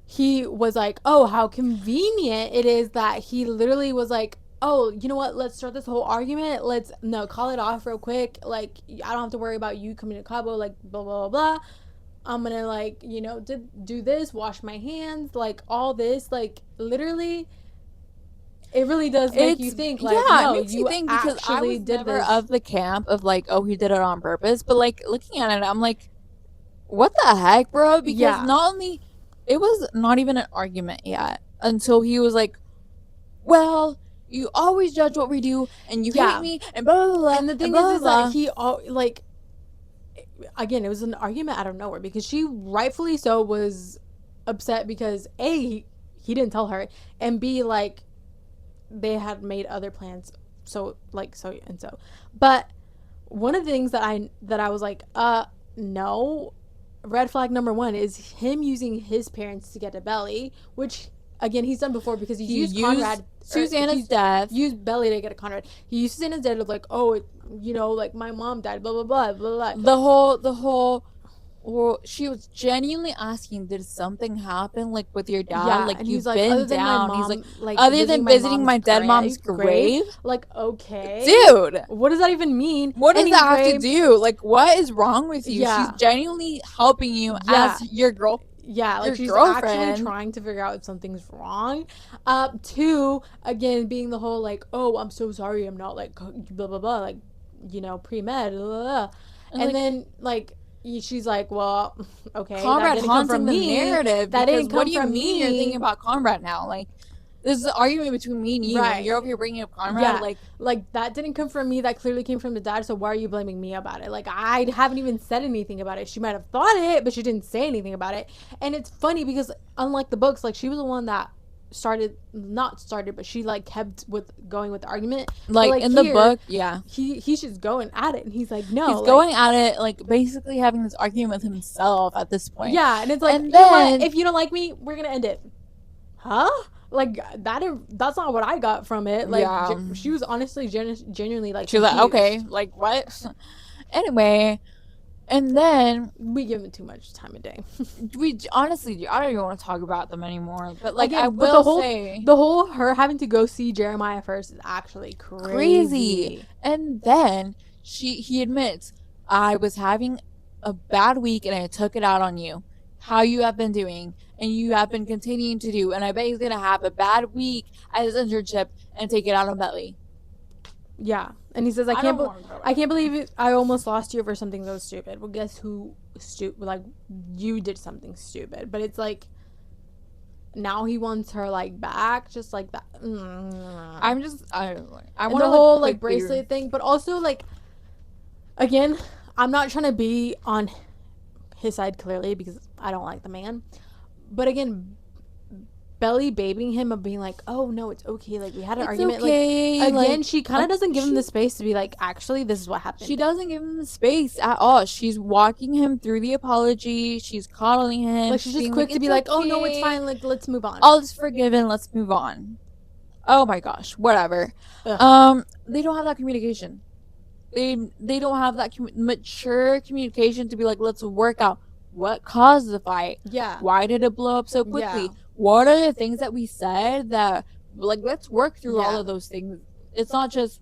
he was like, oh, how convenient it is that he literally was like, oh, you know what, let's start this whole argument, let's call it off real quick, like, I don't have to worry about you coming to Cabo, like, blah blah blah. I'm gonna, like, do this, wash my hands, like, all this, like, literally, it really does make you think, like, no, it makes you think, because I was did never this. of the camp of like, oh, he did it on purpose, but like, looking at it, I'm like, what the heck, bro? Because not only, it was not even an argument yet until he was like, well, you always judge what we do, and you hate me, and blah blah blah. And the thing is that he like, again, it was an argument out of nowhere, because she rightfully so was upset because A, he didn't tell her, and B, like, they had made other plans, so like, so and so. But one of the things that I was like, no, red flag number one is him using his parents to get to Belly, which again he's done before, because he used Conrad, Susanna's death, used Belly to get a Conrad. He used Susanna's death of like, oh, like, my mom died, blah blah blah blah blah. The whole. Well, she was genuinely asking, did something happen, like, with your dad? Yeah, like, and you've he's like, been other than down. my mom, He's like, other than visiting my dead mom's grave? Like, okay. Dude. What does that even mean? What does that have to do? Like, what is wrong with you? Yeah. She's genuinely helping you as your girl. Yeah, like, she's girlfriend. actually trying to figure out if something's wrong. Two, again, being the whole, like, oh, I'm so sorry, I'm not, like, blah, blah, blah, like, pre-med, blah, blah, blah. And then, like, she's like, well, okay, Conrad haunting the narrative. That didn't come what do you from mean me. You're thinking about Conrad now? Like, this is an argument between me and you, and you're over here bringing up Conrad. Yeah, like, that didn't come from me. That clearly came from the dad. So why are you blaming me about it? Like, I haven't even said anything about it. She might have thought it, but she didn't say anything about it. And it's funny because, unlike the books, like, she was the one that not started, but she like kept with going with the argument. But Like like in the here, book, yeah. he's just going at it, and he's like, no, He's like, going at it, like basically having this argument with himself at this point. yeah, and it's like, And you know what? then If you don't like me, we're gonna end it. Huh? Like that's not what I got from it. Like yeah, she was honestly genuinely like she was like, confused. okay, like what? Anyway, and then We give it too much time of day. we honestly, I don't even want to talk about them anymore. But like, I Again, but will say, the whole her having to go see Jeremiah first is actually crazy. crazy. And then he admits, I was having a bad week and I took it out on you. How you have been doing and you have been continuing to do, and I bet he's gonna have a bad week at his internship and take it out on Bentley. Yeah, and he says, I can't believe it. I almost lost you over something so stupid. Well, guess who? Like, you did something stupid, but it's like now he wants her like back, just like that. I don't know. I and want the to whole like bracelet thing, but also like, again, I'm not trying to be on his side clearly because I don't like the man, but again, Belly babying him of being like, oh no, it's okay, like we had an argument, okay. Like again, she kind of doesn't give him the space to be like, actually this is what happened. She doesn't give him the space at all. She's walking him through the apology. She's coddling him. Like she's just quick to be like, oh no, it's fine, like let's move on, all is forgiven, let's move on. Oh my gosh, whatever. They don't have that communication. They don't have that mature communication to be like, let's work out what caused the fight. Yeah, why did it blow up so quickly? Yeah. What are the things that we said that, like, let's work through all of those things. It's not just,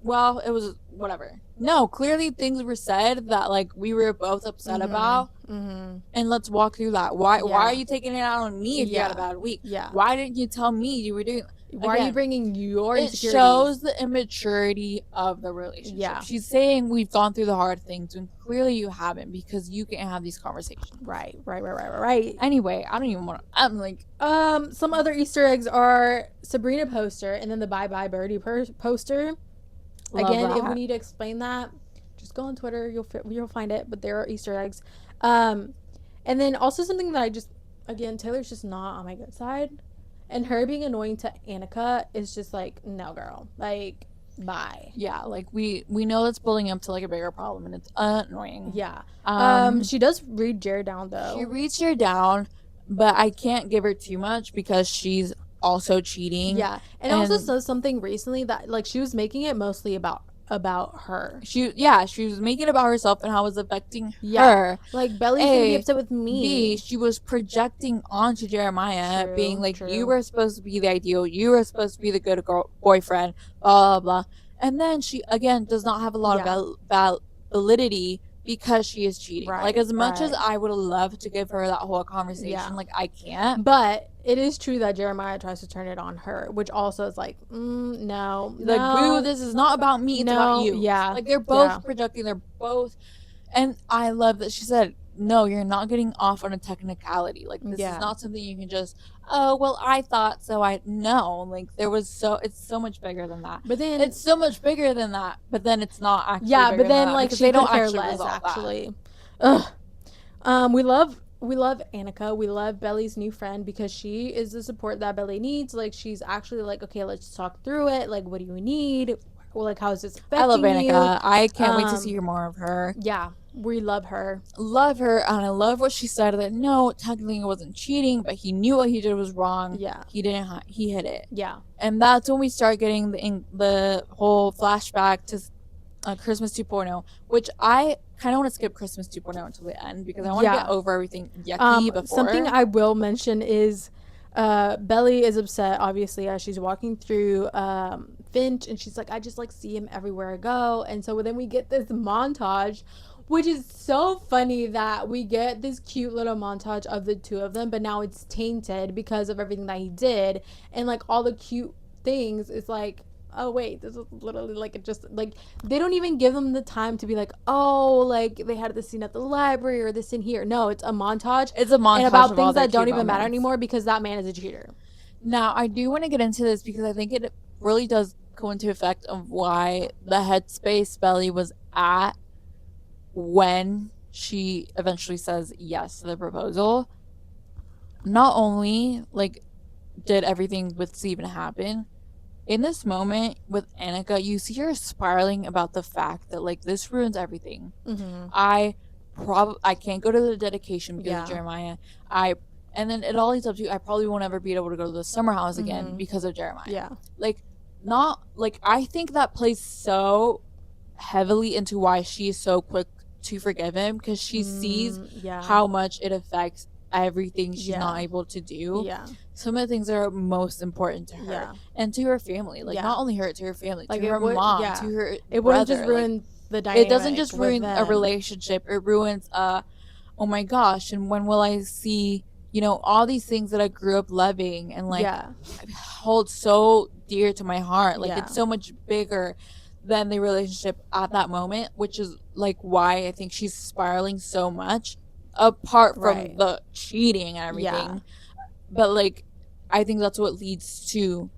well, it was whatever. No, clearly things were said that like we were both upset about, and let's walk through that. Why are you taking it out on me if you had a bad week? Yeah. Why didn't you tell me you were doing? Why are you bringing your insecurities? It shows the immaturity of the relationship. Yeah. She's saying we've gone through the hard things when clearly you haven't, because you can't have these conversations. Right. Anyway, I don't even want to. I'm like, some other Easter eggs are Sabrina poster and then the Bye Bye Birdie poster. Again, if we need to explain that, just go on Twitter. You'll find it. But there are Easter eggs. And then also something that Taylor's just not on my good side. And her being annoying to Annika is just like, no, girl. Like, bye. Yeah, like we know that's building up to like a bigger problem, and it's annoying. Yeah. She does read Jared down though. She reads Jared down, but I can't give her too much because she's also cheating. Yeah, and also says something recently that like she was making it mostly about her. She was making it about herself and how it was affecting her. Like, Belly's gonna be upset with me. B, she was projecting onto Jeremiah, being like, you were supposed to be the ideal, you were supposed to be the good boyfriend, blah, blah, blah. And then she, again, does not have a lot of validity because she is cheating. Like, as much as I would love to give her that whole conversation, like, I can't. But it is true that Jeremiah tries to turn it on her, which also is like, no. Like, boo, this is not about me, it's about you. Yeah. Like, they're both projecting, they're both. And I love that she said, no, you're not getting off on a technicality. Like, this is not something you can just, oh, well, I thought so. No. Like, it's so much bigger than that. But then it's so much bigger than that. But then it's not actually. Yeah, but then like she don't care less actually. Ugh. We love Annika. We love Belly's new friend because she is the support that Belly needs. Like, she's actually like, okay, let's talk through it. Like, what do you need? Well, like, how is this affecting you? I love Annika. I can't wait to see more of her. Yeah, we love her. Love her, and I love what she said that no, technically it wasn't cheating, but he knew what he did was wrong. Yeah. He didn't. He hid it. Yeah. And that's when we start getting the whole flashback to Christmas 2.0, which I kind of want to skip Christmas 2.0 until the end because I want to get over everything yucky before. Something I will mention is Belly is upset, obviously, as she's walking through Finch, and she's like, I just like see him everywhere I go. And so then we get this montage, which is so funny that we get this cute little montage of the two of them, but now it's tainted because of everything that he did, and like all the cute things is like, oh wait, this is literally like, it just like, they don't even give them the time to be like, oh, like they had this scene at the library or this in here. No, it's a montage. It's a montage and about things that don't even matter anymore because that man is a cheater. Now I do want to get into this because I think it really does go into effect of why the headspace Belly was at when she eventually says yes to the proposal. Not only like did everything with Steven happen, in this moment with Annika, you see her spiraling about the fact that like this ruins everything. Mm-hmm. I can't go to the dedication because Yeah. of Jeremiah. And then it all leads up to I probably won't ever be able to go to the summer house again because of Jeremiah. Yeah. Like not like I think that plays so heavily into why she is so quick to forgive him, because she sees Yeah. how much it affects everything she's Yeah. not able to do. Yeah. Some of the things that are most important to her Yeah. and to her family. Like Yeah. not only her, to her family, Like to it her would, mom, yeah. to her It brother. wouldn't just ruin Like, the dynamic. it doesn't just ruin with a them. relationship. It ruins oh my gosh, and when will I see, you know, all these things that I grew up loving and like Yeah. hold so dear to my heart. Like Yeah. it's so much bigger than the relationship at that moment, which is like why I think she's spiraling so much, apart from Right. the cheating and everything. Yeah. But like I think that's what leads to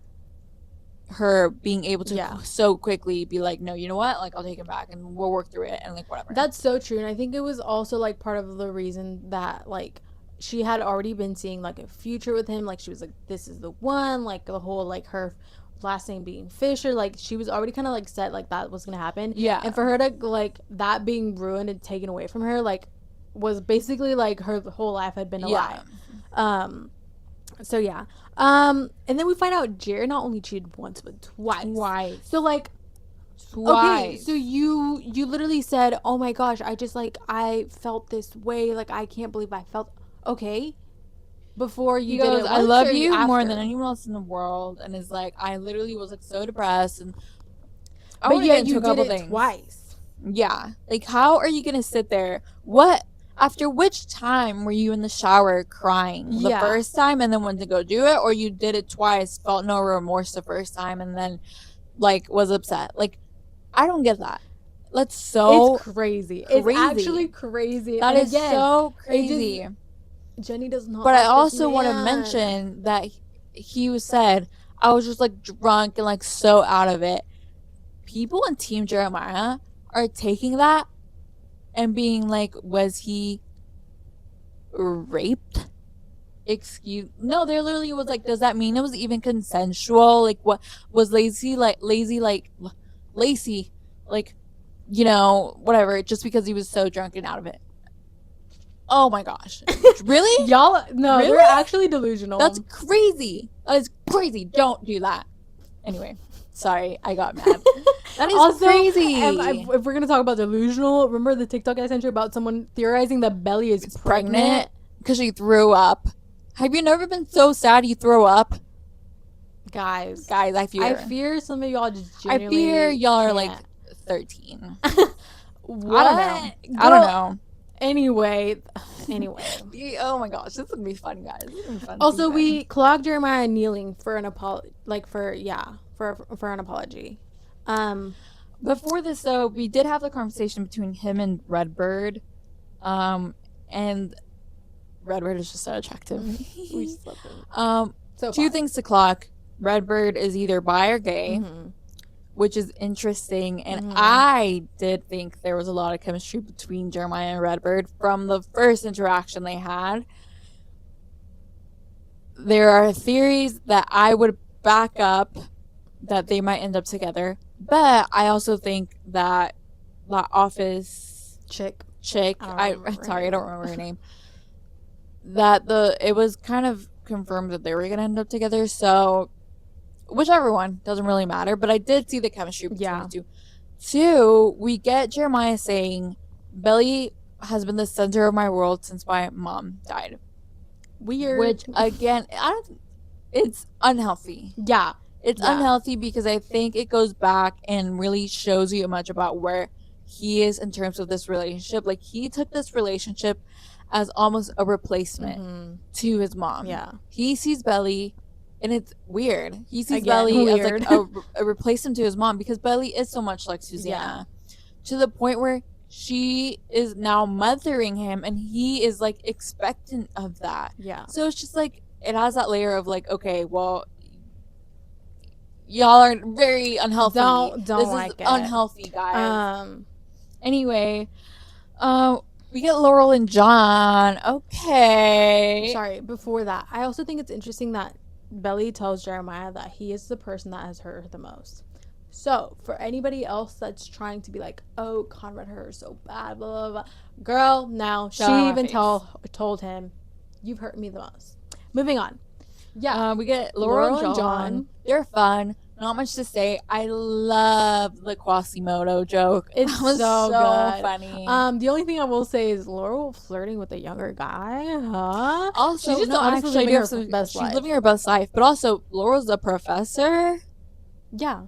her being able to Yeah. so quickly be like, no, you know what, like I'll take him back and we'll work through it and like whatever. That's so true. And I think it was also like part of the reason that like she had already been seeing like a future with him. Like she was like, this is the one. Like the whole like her last name being Fisher. Like she was already kind of like set like that was gonna happen. Yeah. And for her to like that being ruined and taken away from her like was basically like her whole life had been a lie. So yeah. And then we find out Jared not only cheated once but twice. So like okay, so you literally said, "Oh my gosh, I just like I felt this way, like I can't believe I felt." Okay, before you did it, I love you more after? than anyone else in the world, and is like I literally was like so depressed, and I But want to get yet into you a couple did it things. twice. Yeah, like how are you gonna sit there? What after which time were you in the shower crying? The Yeah. first time and then went to go do it, or you did it twice, felt no remorse the first time, and then like was upset? Like I don't get that. That's so It's crazy. crazy. It's actually crazy. That And is again, so crazy. Jenny does not. But like I also this want to man. mention that he was said I was just like drunk and like so out of it. People in Team Jeremiah are taking that and being like, was he raped? No, there literally was like, does that mean it was even consensual? Like, what was Lacey, you know, whatever, just because he was so drunk and out of it? Oh my gosh. Really? Y'all, no, Really? they're actually delusional. That's crazy. That is crazy. Don't do that. Anyway, sorry, I got mad. That is also crazy. If we're gonna talk about delusional, remember the TikTok I sent you about someone theorizing that Belly is pregnant because she threw up. Have you never been so sad you throw up? Guys, I fear some of y'all just I fear y'all are like can't. 13. What? I don't know. Anyway. Oh my gosh, this is gonna be fun, guys. This is gonna be fun. Also, we clocked Jeremiah kneeling for an apology, for an apology. Before this, though, we did have the conversation between him and Redbird, and Redbird is just so attractive. We just love him. So two things to clock: Redbird is either bi or gay. Mm-hmm. Which is interesting, and I did think there was a lot of chemistry between Jeremiah and Redbird from the first interaction they had. There are theories that I would back up that they might end up together, but I also think that the office chick, I don't remember her name, that it was kind of confirmed that they were gonna end up together, so whichever one, doesn't really matter, but I did see the chemistry between the two. Two, we get Jeremiah saying, Belly has been the center of my world since my mom died. Weird. Which, again, it's unhealthy. Yeah. It's unhealthy because I think it goes back and really shows you much about where he is in terms of this relationship. Like, he took this relationship as almost a replacement to his mom. Yeah. He sees Belly... And it's weird. He sees Belly as like a replacement to his mom because Belly is so much like Susanna, to the point where she is now mothering him, and he is like expectant of that. Yeah. So it's just like it has that layer of like, okay, well, y'all are very unhealthy. Don't this like is it. Unhealthy, guys. Anyway, we get Laurel and John. Okay. Sorry, before that, I also think it's interesting that Belly tells Jeremiah that he is the person that has hurt her the most. So, for anybody else that's trying to be like, oh, Conrad hurt her so bad, blah, blah, blah. Girl, now, Shut out she my even face. told him, you've hurt me the most. Moving on. Yeah. We get Laurel Laurel and and John. John. They're fun. Not much to say. I love the Quasimodo joke. It's That was so so good. funny. The only thing I will say is Laurel flirting with a younger guy, huh? Also, she's just no, honestly actually, I living do have her some. best She's life. living her best life, but also Laurel's a professor. Yeah,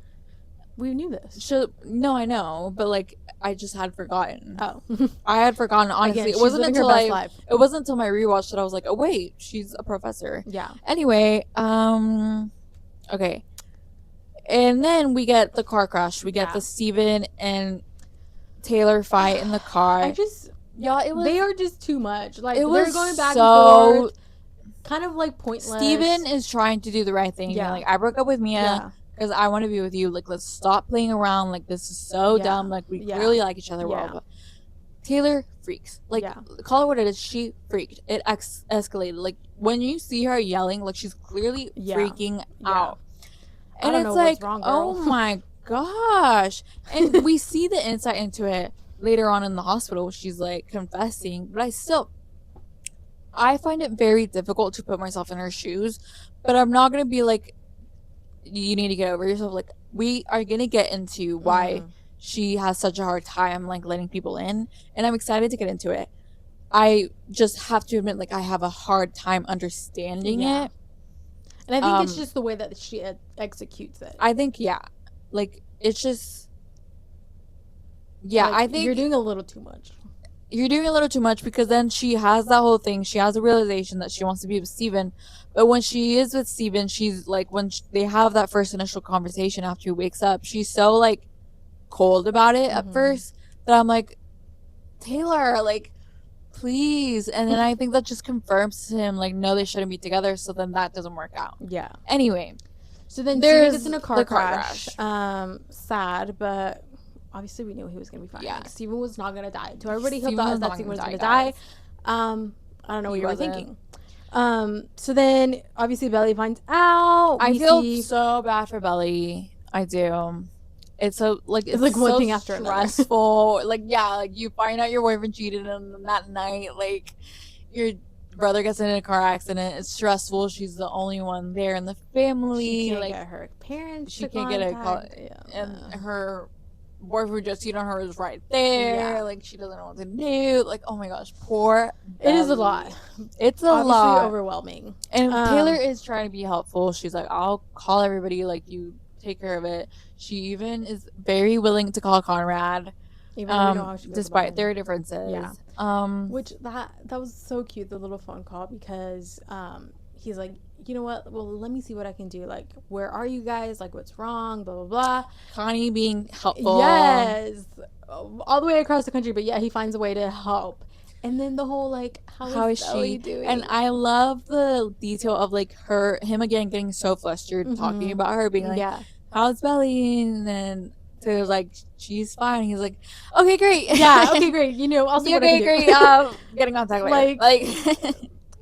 we knew this. No, I know, but like I just had forgotten. Oh, I had forgotten. Honestly, again, it wasn't living her until best life. it wasn't until my rewatch that I was like, oh wait, she's a professor. Yeah. Anyway, okay, and then we get the car crash. We get the Steven and Taylor fight in the car. It was. They are just too much. Like they're going back and forth, kind of like pointless. Steven is trying to do the right thing. Yeah. Like, I broke up with Mia because I want to be with you. Like, let's stop playing around. Like, this is so dumb. Like, we clearly like each other well. Taylor freaks. Like, call it what it is. She freaked. It escalated. Like, when you see her yelling, like, she's clearly freaking out. And it's like, wrong, oh my gosh. And we see the insight into it later on in the hospital. She's like confessing, but I find it very difficult to put myself in her shoes, but I'm not going to be like, you need to get over yourself. Like, we are going to get into why she has such a hard time, like, letting people in, and I'm excited to get into it. I just have to admit, like, I have a hard time understanding it. And I think it's just the way that she executes it. I think, like, it's just, like, I think you're doing a little too much. You're doing a little too much, because then she has that whole thing. She has a realization that she wants to be with Steven. But when she is with Steven, she's like, when they have that first initial conversation after he wakes up, she's so like cold about it at first that I'm like, Taylor, like, please. And then I think that just confirms to him, like, no, they shouldn't be together. So then that doesn't work out. Yeah. Anyway. So then Steven gets in a car crash. Sad, but obviously we knew he was going to be fine. Yeah. Like, Steven was not going to die. So everybody thought that Steven was going to die. I don't know what you were thinking. So then obviously Belly finds out. I feel so bad for Belly. I do. It's like one so thing after stressful. Like, like, you find out your boyfriend cheated on that night. Like, your brother gets in a car accident. It's stressful. She's the only one there in the family. She can't like, get her parents. She can't get a call. And her boyfriend just cheated on her is right there. Yeah. Like, she doesn't know what to do. Like, oh my gosh, poor Belly. It is a lot. It's a lot. Overwhelming. And Taylor is trying to be helpful. She's like, I'll call everybody. Like, you take care of it. She even is very willing to call Conrad, even despite their differences. Yeah. Which that was so cute, the little phone call, because he's like, you know what? Well, let me see what I can do. Like, where are you guys? Like, what's wrong? Blah blah blah. Connie being helpful. Yes, all the way across the country. But yeah, he finds a way to help. And then the whole, like, how is she doing? And I love the detail of, like, him again getting so flustered, talking about her, being like, how's Belly? And then Taylor's like, she's fine. He's like, okay, great. Yeah, okay, great. You know, also okay, great. Get in contact later. Like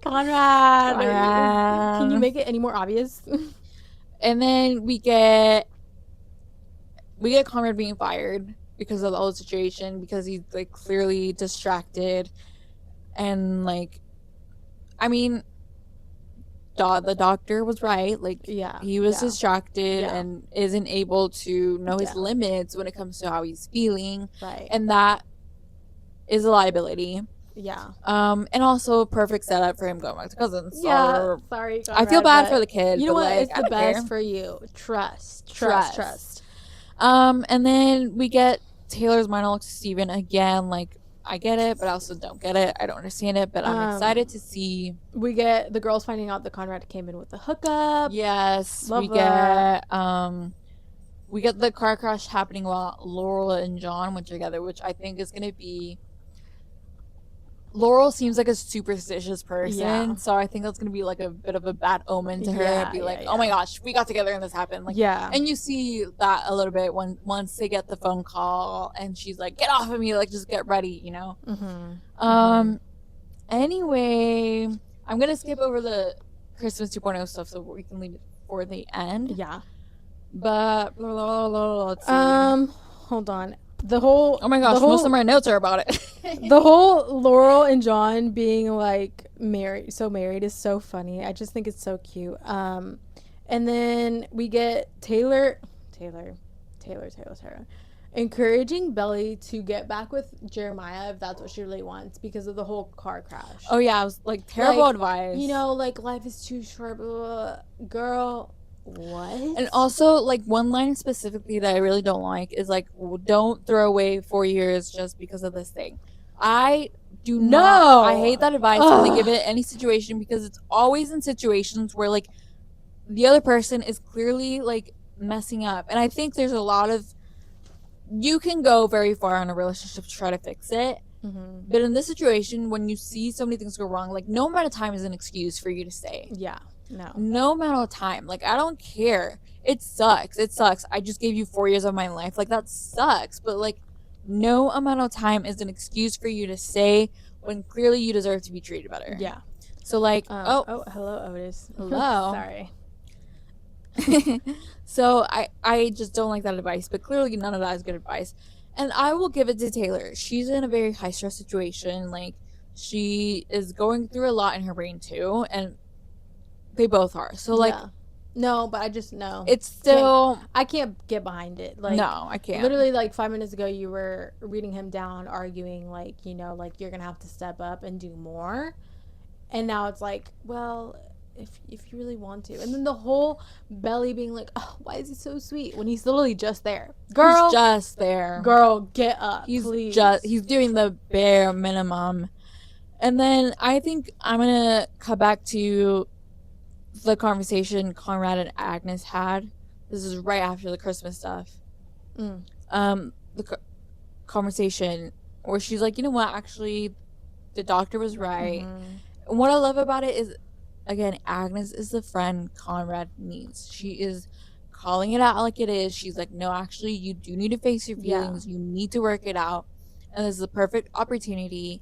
Conrad. Can you make it any more obvious? And then we get Conrad being fired because of the whole situation, because he's, like, clearly distracted. And, like, I mean, the doctor was right. Like, he was distracted and isn't able to know his limits when it comes to how he's feeling. Right. And that is a liability. Yeah. And also a perfect setup for him going back to cousins. Yeah. Sorry, Conrad, I feel bad for the kid. You know what? Like, it's the best for you. Trust. And then we get Taylor's monologue to Steven again. Like, I get it, but I also don't get it. I don't understand it, but I'm excited to see. We get the girls finding out that Conrad came in with the hookup. Yes. We get the car crash happening while Laurel and John went together, which I think is going to be... Laurel seems like a superstitious person, so I think that's going to be, like, a bit of a bad omen to her. Oh my gosh, we got together and this happened. Like, and you see that a little bit once they get the phone call and she's like, get off of me, like, just get ready, you know? Anyway, I'm going to skip over the Christmas 2.0 stuff, so we can leave it for the end. Yeah. But let's see. Hold on. Oh my gosh, most of my notes are about it. The whole Laurel and John being like married is so funny. I just think it's so cute. And then we get Taylor encouraging Belly to get back with Jeremiah if that's what she really wants because of the whole car crash. Oh yeah, it was like terrible advice. You know, like life is too short, blah, blah, blah. Girl, what? And also, like, one line specifically that I really don't like is like, don't throw away 4 years just because of this thing. I do not. I hate that advice when they give it any situation, because it's always in situations where like the other person is clearly like messing up. And I think there's a lot of, you can go very far in a relationship to try to fix it. Mm-hmm. But in this situation, when you see so many things go wrong, like, no amount of time is an excuse for you to stay. Yeah. No amount of time. Like, I don't care. It sucks. I just gave you 4 years of my life. Like, that sucks. But like, no amount of time is an excuse for you to stay when clearly you deserve to be treated better. Yeah. So like, hello, Otis. Hello. Sorry. So I just don't like that advice, but clearly none of that is good advice. And I will give it to Taylor. She's in a very high stress situation. Like, she is going through a lot in her brain too, and they both are. So like, no, but I just know it's still, I can't get behind it. Like, no, I can't. Literally, like 5 minutes ago, you were reading him down, arguing like, you know, like you're gonna have to step up and do more, and now it's like, well, if you really want to. And then the whole Belly being like, oh, why is he so sweet when he's literally just there? Girl, he's just there. Girl, get up, please. He's doing the bare minimum. And then I think I'm gonna cut back to the conversation Conrad and Agnes had. This is right after the Christmas stuff. The conversation where she's like, you know what, actually the doctor was right. And what I love about it is, again, Agnes is the friend Conrad needs. She is calling it out like it is. She's like, no, actually, you do need to face your feelings. You need to work it out. And this is the perfect opportunity.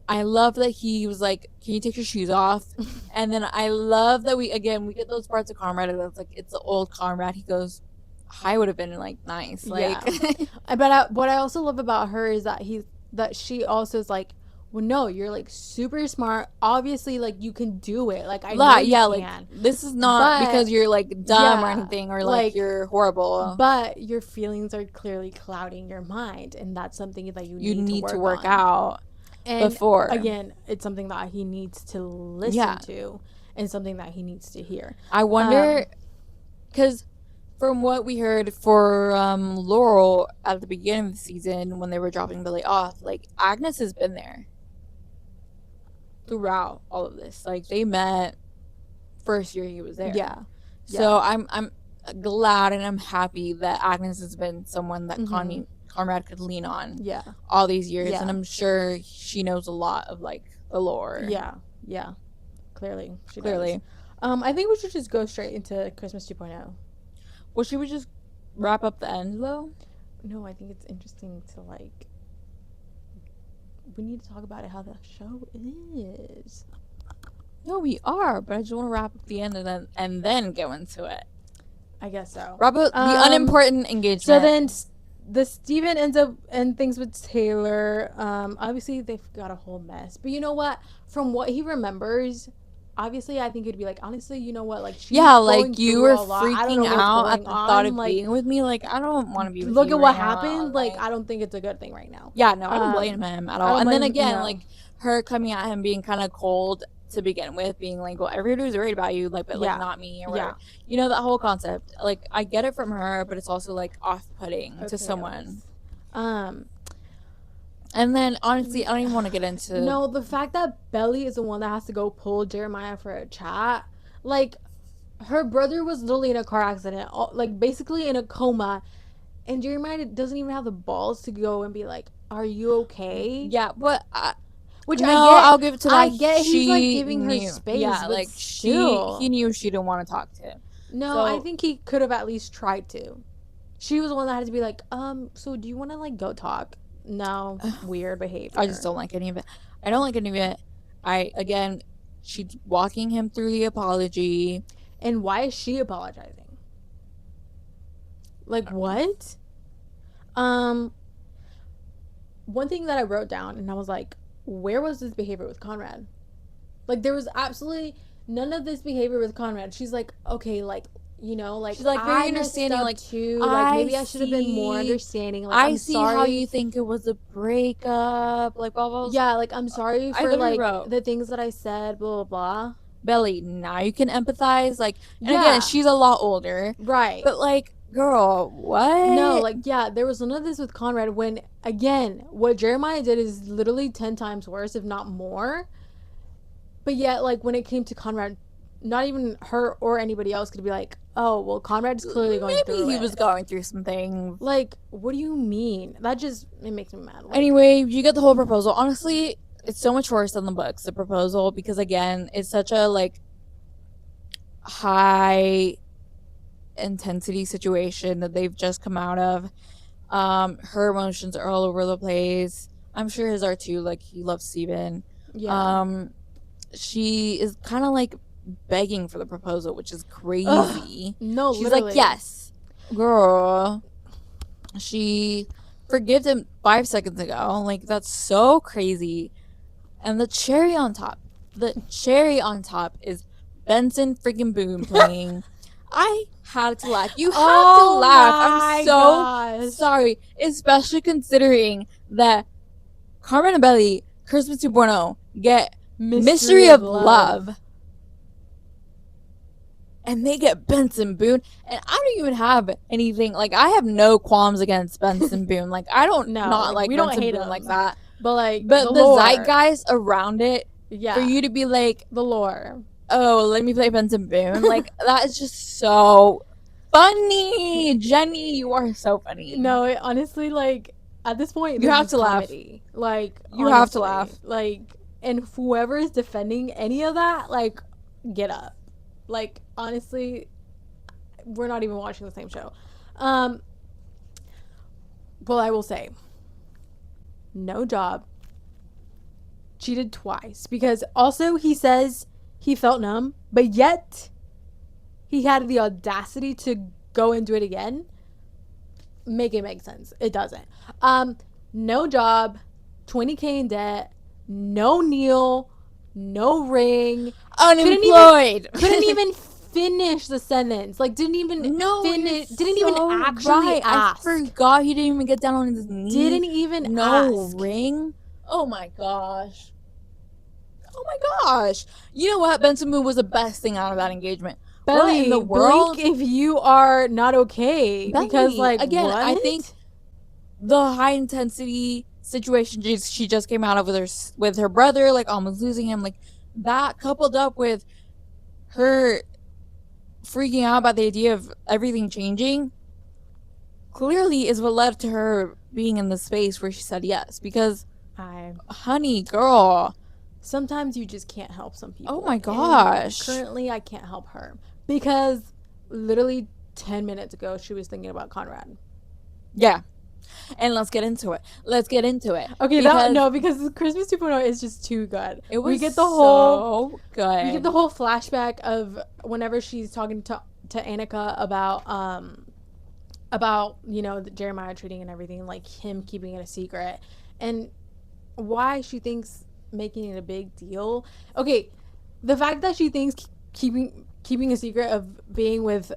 I love that he was like, can you take your shoes off? And then I love that we get those parts of Conrad that's like, it's the old Conrad. He goes, I would have been like nice. Like, but what I also love about her is that she also is like, well, no, you're like super smart. Obviously, like you can do it. Like I know you can. Like this is not because you're like dumb or anything, or like you're horrible. But your feelings are clearly clouding your mind, and that's something that you need to work out. And before, again, it's something that he needs to listen to, and something that he needs to hear. I wonder, because from what we heard for Laurel at the beginning of the season when they were dropping Billy off, like Agnes has been there throughout all of this. Like, they met first year he was there. So I'm glad and I'm happy that Agnes has been someone that Conrad could lean on all these years, and I'm sure she knows a lot of like the lore. Clearly she does. I think we should just go straight into Christmas 2.0. Well, should we just wrap up the end though? No, I think it's interesting to like, we need to talk about it, how the show is. No, we are, but I just want to wrap up the end and then go into it. I guess so. Wrap up the unimportant engagement. So then the Steven ends up and things with Taylor. Obviously they've got a whole mess, but you know what? From what he remembers, obviously I think it'd be like, honestly, you know what? Like, she's like you were freaking out at the thought of being with me. Like, I don't want to be with you. Look at what happened. Like, I don't think it's a good thing right now. Yeah, no, I don't blame him at all. And then again, like her coming at him being kind of cold to begin with, being like, well, everybody's worried about you, like, but like not me or whatever. You know, that whole concept. Like, I get it from her, but it's also like off-putting to someone. And then honestly, I don't even want to get into the fact that Belly is the one that has to go pull Jeremiah for a chat. Like, her brother was literally in a car accident, like basically in a coma, and Jeremiah doesn't even have the balls to go and be like, are you okay? Yeah, but which I'll give it to that. I get he's like giving her space. Yeah, but like still. he knew she didn't want to talk to him. No, so, I think he could have at least tried to. She was the one that had to be like, so do you want to like go talk? No, weird behavior. I just don't like any of it. I don't like any of it. She's walking him through the apology. And why is she apologizing? Like, what? One thing that I wrote down, and I was like, where was this behavior with Conrad? Like, there was absolutely none of this behavior with Conrad. She's like, okay, like, you know, like, She's like very understanding, like, too. Like, maybe I should have been more understanding. Like, I'm see sorry. how you think it was a breakup, like blah blah. Yeah, like, I'm sorry for literally like wrote, the things that I said, blah blah blah. Belly, now you can empathize. Like, and Yeah. again, she's a lot older, Right. but like, girl, what? No, like, yeah, there was none of this with Conrad when, again, what Jeremiah did is literally 10 times worse, if not more. But yet, like, when it came to Conrad, not even her or anybody else could be like, oh, well, Conrad's clearly going through maybe he it. was going through some things. Like, what do you mean? That just, it makes me mad. Like, anyway, you get the whole proposal. Honestly, it's so much worse than the books, the proposal, because again, it's such a like high intensity situation that they've just come out of. Her emotions are all over the place. I'm sure his are too. Like, he loves Steven. yeah. She is kind of like begging for the proposal, which is crazy. Ugh, no, she's literally. like, yes, girl. She forgave him 5 seconds ago. Like, that's so crazy. And the cherry on top is Benson freaking Boone playing. I had to laugh. You have to laugh. I'm so sorry, especially considering that Carmen and Belly, Christmas 2.0, get Mystery of Love. And they get Benson Boone. And I don't even have anything. Like, I have no qualms against Benson Boone. Like, I don't not like we Benson don't hate Boone him like that. But, like, But the zeitgeist around it, yeah, for you to be like, the lore. Oh, let me play Benson Boone. Like, that is just so funny. Jenny, you are so funny. No, it, honestly, like, at this point, you have to comedy. Like, you honestly, have to laugh. Like, and whoever is defending any of that, like, get up. Like, honestly, we're not even watching the same show. Well, I will say, no job. Cheated twice. Because also he says he felt numb, but yet he had the audacity to go and do it again. Make it make sense. It doesn't. No job, 20K in debt, no Neil, no ring, unemployed. Couldn't even finish the sentence. Like, didn't even finish. Didn't even actually ask. I forgot he didn't even get down on his knees. Didn't even ask. Ring. Oh my gosh. Oh my gosh. You know what? Benson Boone was the best thing out of that engagement. Belly, what in the world? Blink if you are not okay. Belly, because, like, again, what? I think the high intensity situation she just came out of with her brother, like, almost losing him, like, that coupled up with her freaking out about the idea of everything changing clearly is what led to her being in the space where she said yes. Because, honey, girl, sometimes you just can't help some people. Oh my gosh. And currently, I can't help her. Because literally 10 minutes ago, she was thinking about Conrad. Yeah. And let's get into it. Okay, because Christmas 2.0 is just too good. We get the whole good. We get the whole flashback of whenever she's talking to Annika about, you know, the Jeremiah treating and everything, like him keeping it a secret. And why she thinks making it a big deal. Okay, the fact that she thinks keeping a secret of being with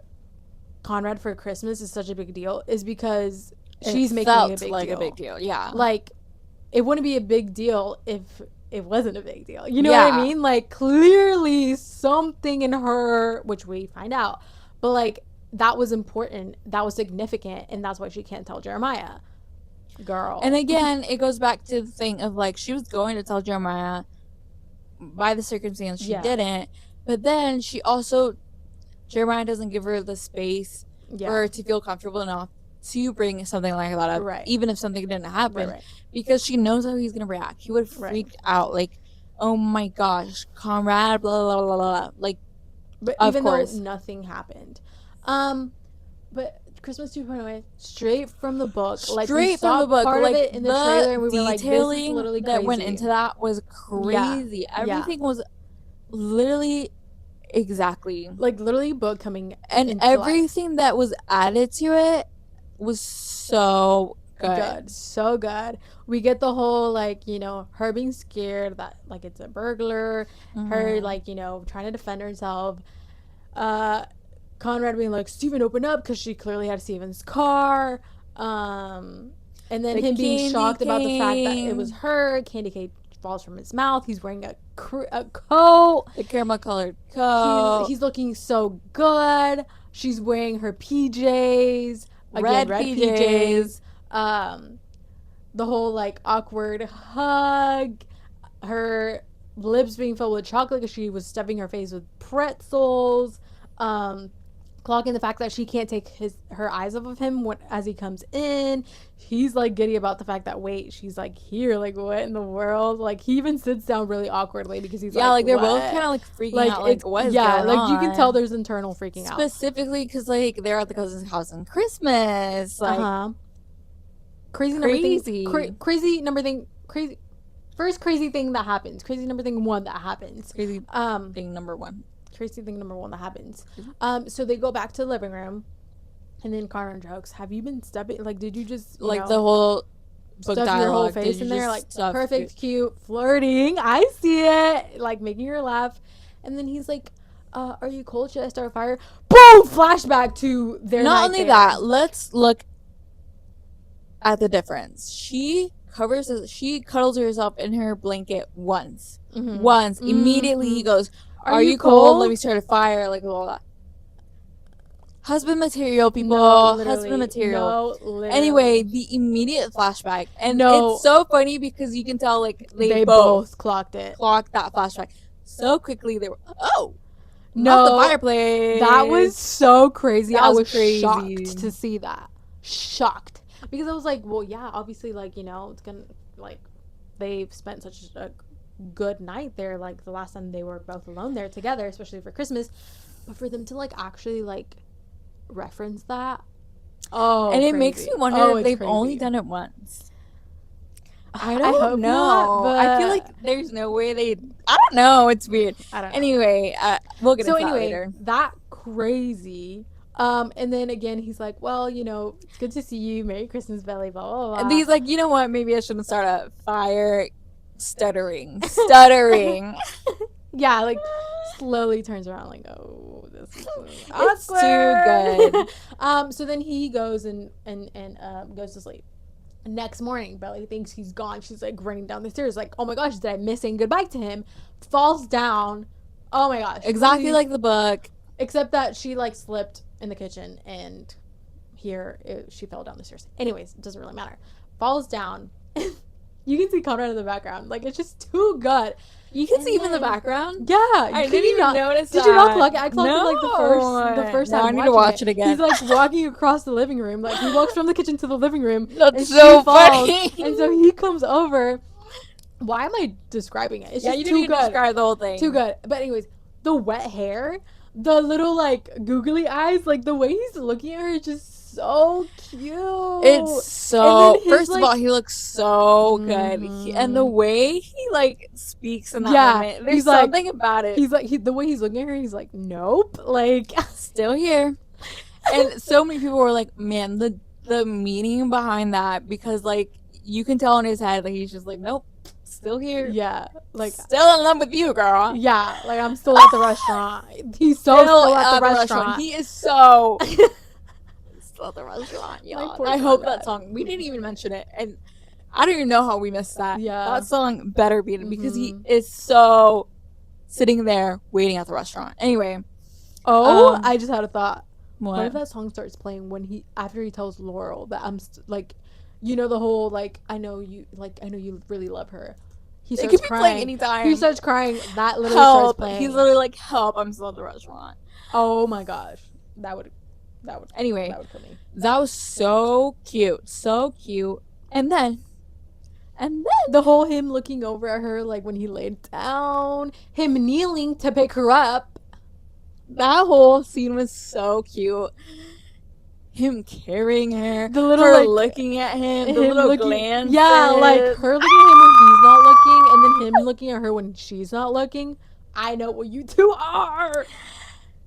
Conrad for Christmas is such a big deal is because she's making it a big deal. Yeah. Like, it wouldn't be a big deal if it wasn't a big deal. You know what I mean? Like, clearly something in her, which we find out, but like, that was important, that was significant, and that's why she can't tell Jeremiah. Girl. And again, it goes back to the thing of, like, she was going to tell Jeremiah. By the circumstance, she didn't. But then she also, Jeremiah doesn't give her the space for her to feel comfortable enough to bring something like that up, even if something didn't happen, because she knows how he's gonna react. He would freak out, like, oh my gosh, Conrad, blah blah blah blah. Like, but of even course. though nothing happened, but Christmas 2.0 straight from the book, like, straight from the book, part like, of it in the trailer, and we were like, this is literally that crazy. went into that was crazy. Everything was literally exactly. Like literally book coming And into everything that was added to it was so good. so good. We get the whole like, you know, her being scared that like it's a burglar, her like, you know, trying to defend herself. Conrad being like, Steven, open up, because she clearly had Steven's car. And then The him being candy shocked about the fact that it was cane. her. Candy cane falls from his mouth. He's wearing a coat. The caramel colored coat. He's looking so good. She's wearing her PJs. Again, red PJs. The whole like awkward hug. Her lips being filled with chocolate because she was stuffing her face with pretzels. Clocking the fact that she can't take her eyes off of him as he comes in. He's like giddy about the fact that wait, she's like here, like what in the world? Like he even sits down really awkwardly because he's like they're what? both kind of like freaking out, like what is yeah, going like on? You can tell there's internal freaking out. Specifically because like they're at the cousin's house on Christmas, like crazy number thing. First crazy thing that happens. Crazy number thing one that happens. Crazy thing number one. Crazy thing number one that happens. So they go back to the living room, and then Conrad jokes, "Have you been stuffing? Like, did you just like the whole book stuff dialogue, your whole face in there? Like, perfect, cute, flirting. I see it. Like making her laugh." And then he's like, "Are you cold? Should I start a fire?" Boom! Flashback to their. Not only that, let's look at the difference. She cuddles herself in her blanket once. Immediately he goes, are you cold? Let me start a fire. Like all that. Husband material, people. Husband material. Anyway, the immediate flashback. And it's so funny because you can tell like they both clocked that flashback. So quickly they were, not the fireplace. That was so crazy. I was shocked to see that. Shocked. Because I was like, well, yeah, obviously, like, you know, it's gonna, like, they've spent such a good night there, like, the last time they were both alone there together, especially for Christmas. But for them to, like, actually, like, reference that, and it makes me wonder if they've only done it once. I don't know. Not, but I feel like there's no way I don't know. It's weird. I don't know. Anyway, we'll get into that later. That crazy. And then again, he's like, well, you know, it's good to see you. Merry Christmas, Belly, blah, blah, blah. And he's like, you know what? Maybe I shouldn't start a fire. Stuttering. Yeah, like, slowly turns around, like, oh, this is it's too good. So then he goes and goes to sleep. Next morning, Belly thinks he's gone. She's, like, running down the stairs, like, oh, my gosh, did I miss saying goodbye to him? Falls down. Oh, my gosh. Exactly like the book. Except that she, like, slipped in the kitchen, and she fell down the stairs. Anyways, it doesn't really matter. Falls down. You can see Conrad in the background. Like, it's just too good. You can see him in the background? Yeah. I didn't even notice that. Did you not clock it? I clocked it, like, the first time. I need to watch it again. He's, like, walking across the living room. Like, he walks from the kitchen to the living room. That's so funny. And so he comes over. Why am I describing it? It's just you too didn't good. Describe the whole thing. Too good. But anyways, the wet hair, the little, like, googly eyes, like, the way he's looking at her is just so cute. It's so. First of all, he looks so good, and the way he like speaks in that moment, there's something about it. He's like the way he's looking at her. He's like, nope, like still here. And so many people were like, man, the meaning behind that, because like you can tell in his head, like he's just like, nope, still here. Yeah, like still in love with you, girl. Yeah, like I'm still at the restaurant. He's still at the restaurant. He is so. At the restaurant, y'all. I hope that song. We didn't even mention it, and I don't even know how we missed that. Yeah, that song better be it because he is so sitting there waiting at the restaurant. Anyway, I just had a thought. What if that song starts playing after he tells Laurel that I'm like, you know, the whole like I know you really love her. He starts crying anytime. He starts crying. That literally starts playing. He's literally like, help! I'm still at the restaurant. Oh my gosh, that would anyway, that would kill me. That was so cute. And then the whole him looking over at her, like when he laid down, him kneeling to pick her up. That whole scene was so cute. Him carrying her, the little her looking at him, the little glance. Yeah, like her looking at him when he's not looking, and then him looking at her when she's not looking. I know what you two are.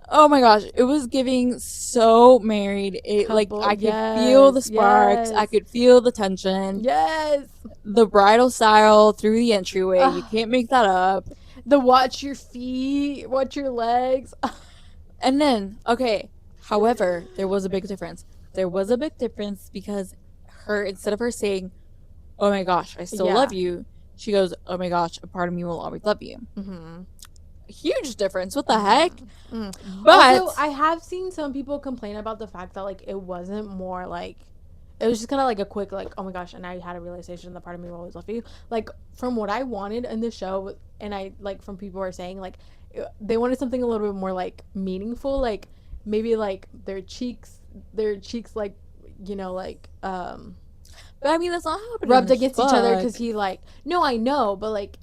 Oh my gosh, it was giving so married. It like Couple, I could feel the yes, sparks, I yes, could feel the tension. yes. The bridal style through the entryway, you Ugh. can't make that up. The watch your feet, watch your legs. And then, okay, however, there was a big difference. There was a big difference because her, instead of her saying, "Oh my gosh, I still love Yeah. you," she goes, "Oh my gosh, a part of me will always love you." Mm-hmm. Huge difference. What the heck? Mm. Also, But I have seen some people complain about the fact that like it wasn't more like it was just kind of like a quick like, oh my gosh, and I had a realization the part of me will always love you. Like from what I wanted in the show, and I like from people who are saying like they wanted something a little bit more like meaningful, like maybe like their cheeks like like but I mean that's not happening in rubbed this against each other book. because he like no, I know, but like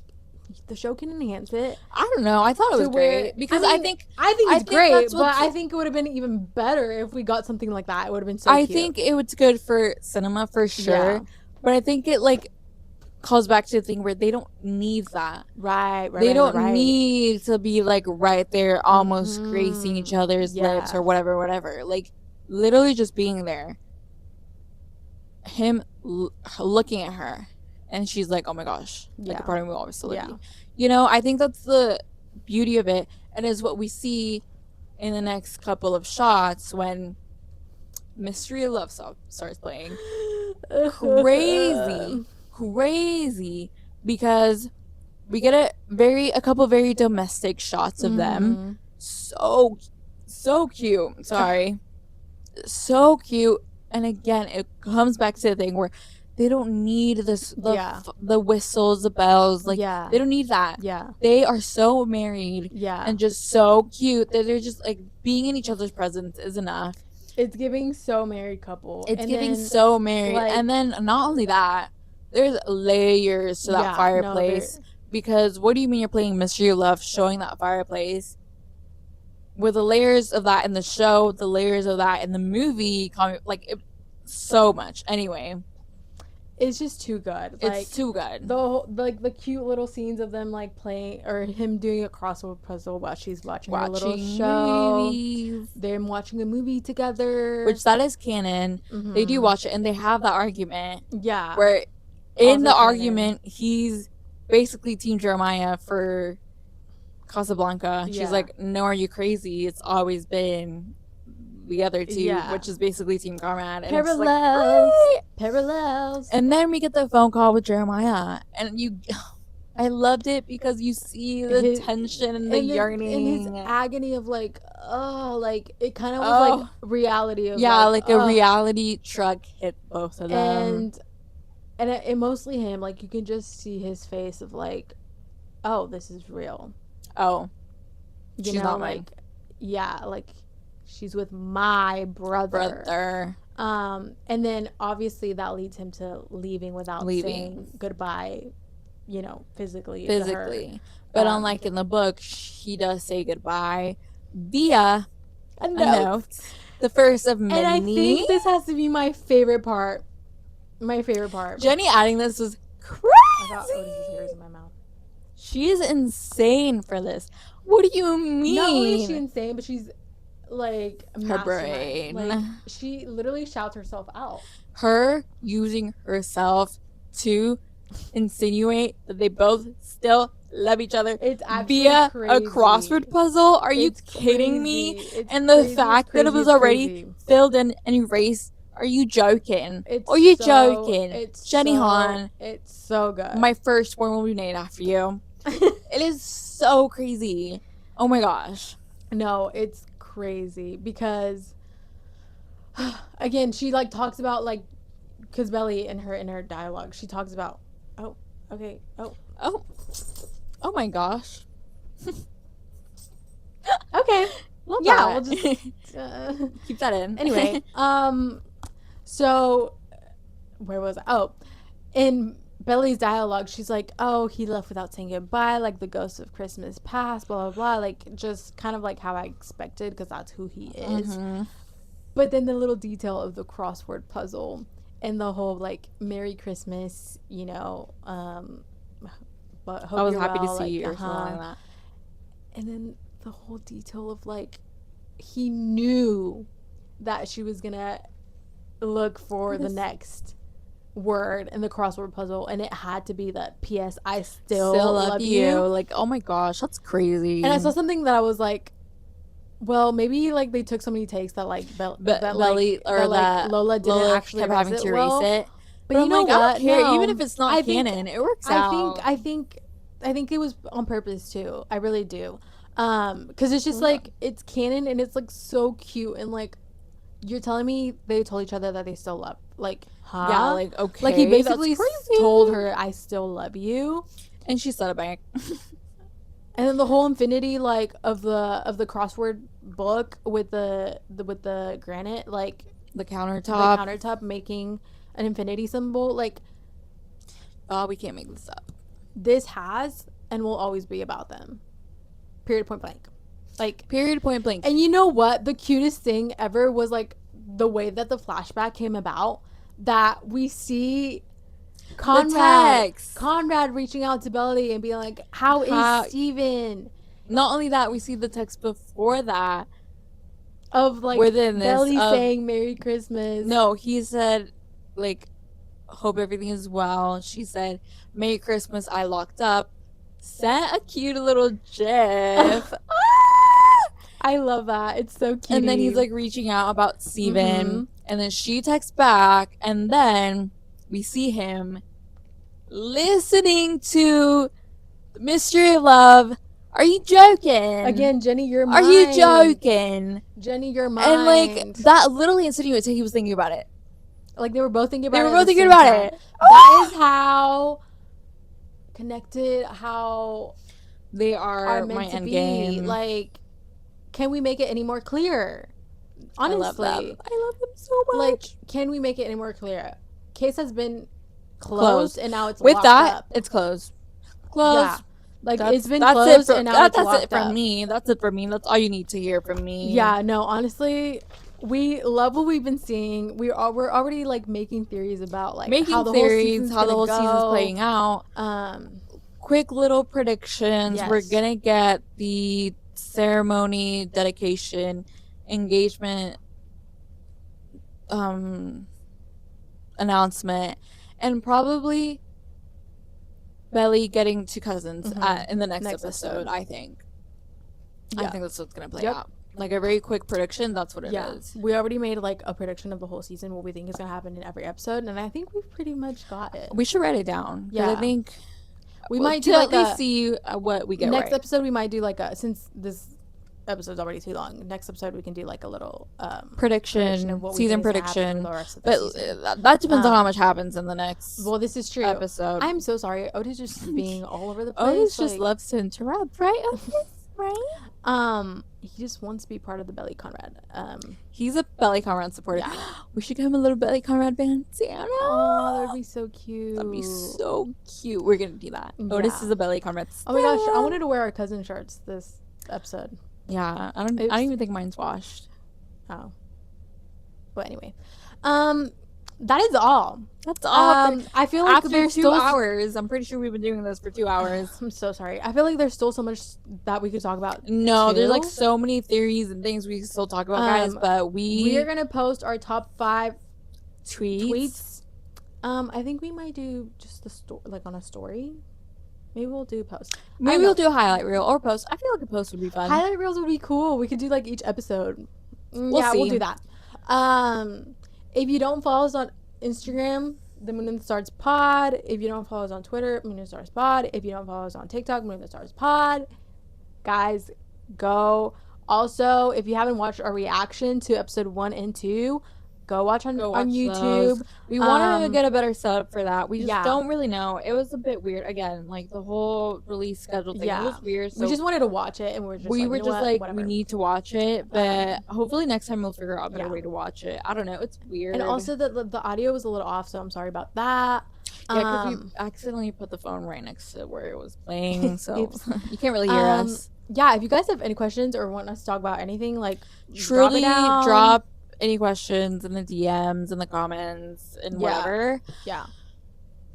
the show can enhance it I don't know. I thought it to was where great because I think I it's think great, that's but what's I think it would have been even better if we got something like that. It would have been so I cute. think it was good for cinema for sure. Yeah. But I think it like calls back to the thing where they don't need that. Right, right, They right, don't right. need to be like right there, almost gracing each Mm-hmm. other's lips Yeah. or whatever, whatever. Like literally just being there. Him looking at her, and she's like, "Oh my gosh, like a Yeah. part of me will always still love Yeah. you." I think that's the beauty of it, and is what we see in the next couple of shots when Mystery of Love starts playing. Crazy, crazy, because we get a couple very domestic shots of them. Mm-hmm. So cute. Sorry, so cute. And again, it comes back to the thing where they don't need Yeah. the whistles, the bells. Like Yeah. they don't need that. Yeah. They are so married Yeah. and just so cute that they're just like being in each other's presence is enough. It's giving so married couple. It's And giving then so married. like And then not only that, there's layers to that yeah, no, fireplace. Because what do you mean you're playing Mystery of Love, showing that fireplace? With the layers of that in the show, the layers of that in the movie, so much. Anyway, it's just too good. Like it's too good. the cute little scenes of them like playing or him doing a crossword puzzle while she's watching her little show. Movies, Them watching a movie together. which that is canon. They do Mm-hmm. watch it, and they have that argument Yeah. where, in Also the canon. argument, he's basically Team Jeremiah for Casablanca. Yeah. She's like, "No, are you crazy? It's always been the other two," Yeah. which is basically Team Conrad. And it's like, Parallels. "What?" Parallels. And then we get the phone call with Jeremiah, and I loved it because you see the His- tension and the and yearning, his agony of like, oh, like it kind of was Oh. like reality of yeah, like a oh. reality truck hit both of them. And it mostly him, like you can just see his face of like, oh, this is real. Oh, You she's know, not like mine. yeah, like she's with my brother. And then obviously that leads him to leaving without saying goodbye, physically. To her. But unlike in the book, he does say goodbye via a note. The first of many. And I think this has to be my favorite part. My favorite part. Jenny adding this was crazy. I got Otis's hairs in my mouth. She is insane for this. What do you mean? Not only is she insane, but she's like her brain. Like she literally shouts herself out. Her using herself to insinuate that they both still love each other. It's actually via crazy. A crossword puzzle. Are you kidding me? And the fact that it was already filled in and erased. Are you joking? Are you joking? Jenny Han. It's so good. My firstborn will be named after you. It is so crazy. Oh my gosh. No, it's crazy because again, she like talks about like because Belly in her dialogue, she talks about oh my gosh. Okay. Love yeah, that. we'll just keep that in. Anyway, so where was I? Oh, in Belly's dialogue, she's like, oh, he left without saying goodbye, like the ghost of Christmas past, blah, blah, blah. Like, just kind of like how I expected, because that's who he is. Mm-hmm. But then the little detail of the crossword puzzle and the whole, like, Merry Christmas, but hope I was you're happy well, to see like, you or something like that. And then the whole detail of like, he knew that she was gonna look for the next word in the crossword puzzle, and it had to be that P.S. I still love you. Like, oh my gosh, that's crazy. And I saw something that I was like, well, maybe like they took so many takes that like Belly or that Lola didn't actually kept having to erase it. But you know like, what? I don't care. No, Even if it's not canon, it works out. I think it was on purpose too. I really do. Because it's just like, it's canon and it's like so cute, and like, you're telling me they told each other that they still love, like, huh? Yeah, like, okay, like he basically that's told her, I still love you, and she said it back. and then the whole infinity, like, of the crossword book with the granite, like the countertop making an infinity symbol, like, oh, we can't make this up. This has and will always be about them. Period, point blank. Like, period, point blank. And you know what? The cutest thing ever was like the way that the flashback came about. That we see Conrad reaching out to Belly and being like, "How is Steven?" Not only that, we see the text before that of like Belly saying "Merry Christmas." No, he said like, "Hope everything is well." She said, "Merry Christmas. I locked up." Sent a cute little gif. I love that. It's so cute. And then he's like reaching out about Steven. And then she texts back. And then we see him listening to The Mystery of Love. Are you joking? Again, Jenny, you're mine. Are you joking? Jenny, you're mine. And like, that literally insinuates he was thinking about it. Like, they were both thinking about it. They were both thinking about it. That is how connected, how they are meant my to end be. game. Like, can we make it any more clear? Honestly, I love them so much. Like, can we make it any more clear? Case has been closed and now it's with locked that up. It's closed. Yeah. Like, it's been closed and now it's locked up. That's it from me. That's it from me. That's all you need to hear from me. Yeah, no, honestly, we love what we've been seeing. We're already like making theories about like how the whole season's playing out. Quick little predictions. Yes. We're gonna get the ceremony, dedication, engagement announcement, and probably Belly getting two cousins in the next episode. I think that's what's gonna play out. Like, a very quick prediction, that's what it is. We already made like a prediction of the whole season, what we think is gonna happen in every episode, and I think we've pretty much got it. We should write it down. Yeah, I think we might do like at least see what we get next episode. We might do like since this episode's already too long, next episode we can do like a little prediction of what season prediction. But that depends on how much happens in the next. Well, this is true. Episode. I'm so sorry. Otis just being all over the place. Otis just loves to interrupt, right? Otis, right? He just wants to be part of the Belly Conrad. He's a Belly Conrad supporter. Yeah. We should give him a little Belly Conrad bandana. Oh, that'd be so cute. That'd be so cute. We're gonna do that. Yeah. Otis is a Belly Conrad. Oh my gosh, I wanted to wear our cousin shirts this episode. Yeah, I don't even think mine's washed. Oh. But anyway, that is all. That's all. I feel like after there's 2 hours. I'm pretty sure we've been doing this for 2 hours. I'm so sorry. I feel like there's still so much that we could talk about. No, there's like so many theories and things we can still talk about, guys. But we are gonna post our top 5 tweets. I think we might do just the like on a story. Maybe we'll do a post. Maybe we'll do a highlight reel or post. I feel like a post would be fun. Highlight reels would be cool. We could do like each episode. We'll see. We'll do that. If you don't follow us on Instagram, the Moon and the Stars Pod. If you don't follow us on Twitter, Moon and the Stars Pod. If you don't follow us on TikTok, Moon and the Stars Pod. Guys, go. Also, if you haven't watched our reaction to episode 1 and 2, go watch on YouTube. Those. We want to get a better setup for that. We just don't really know. It was a bit weird. Again, like the whole release schedule thing was weird. So we just wanted to watch it, and we were just like, we need to watch it. But hopefully next time we'll figure out a better way to watch it. I don't know. It's weird. And also the audio was a little off, so I'm sorry about that. Yeah, because we accidentally put the phone right next to where it was playing, so you can't really hear us. Yeah, if you guys have any questions or want us to talk about anything, like truly drop any questions in the DMs, in the comments, and whatever. Yeah.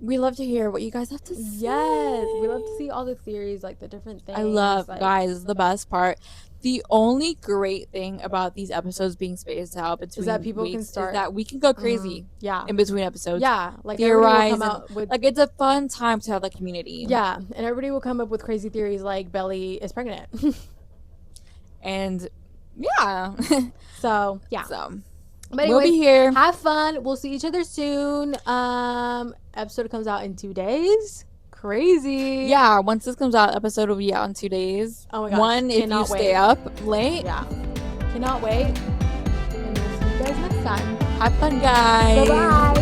We love to hear what you guys have to say. Yes, we love to see all the theories, like the different things. I love, like, guys, the best part. The only great thing about these episodes being spaced out between that people can weeks start- is that we can go crazy Yeah. in between episodes. Yeah, like everybody will Theorize come and, out with like, it's a fun time to have the community. yeah, and everybody will come up with crazy theories like Belly is pregnant. And yeah. So yeah. So But we'll anyways, be here. have fun. We'll see each other soon. Episode comes out in 2 days. Crazy. Yeah, once this comes out, episode will be out in 2 days. Oh my gosh. One, if you Cannot stay wait. up late. Yeah. Cannot wait. And we'll see you guys next time. Have fun, guys. Bye-bye.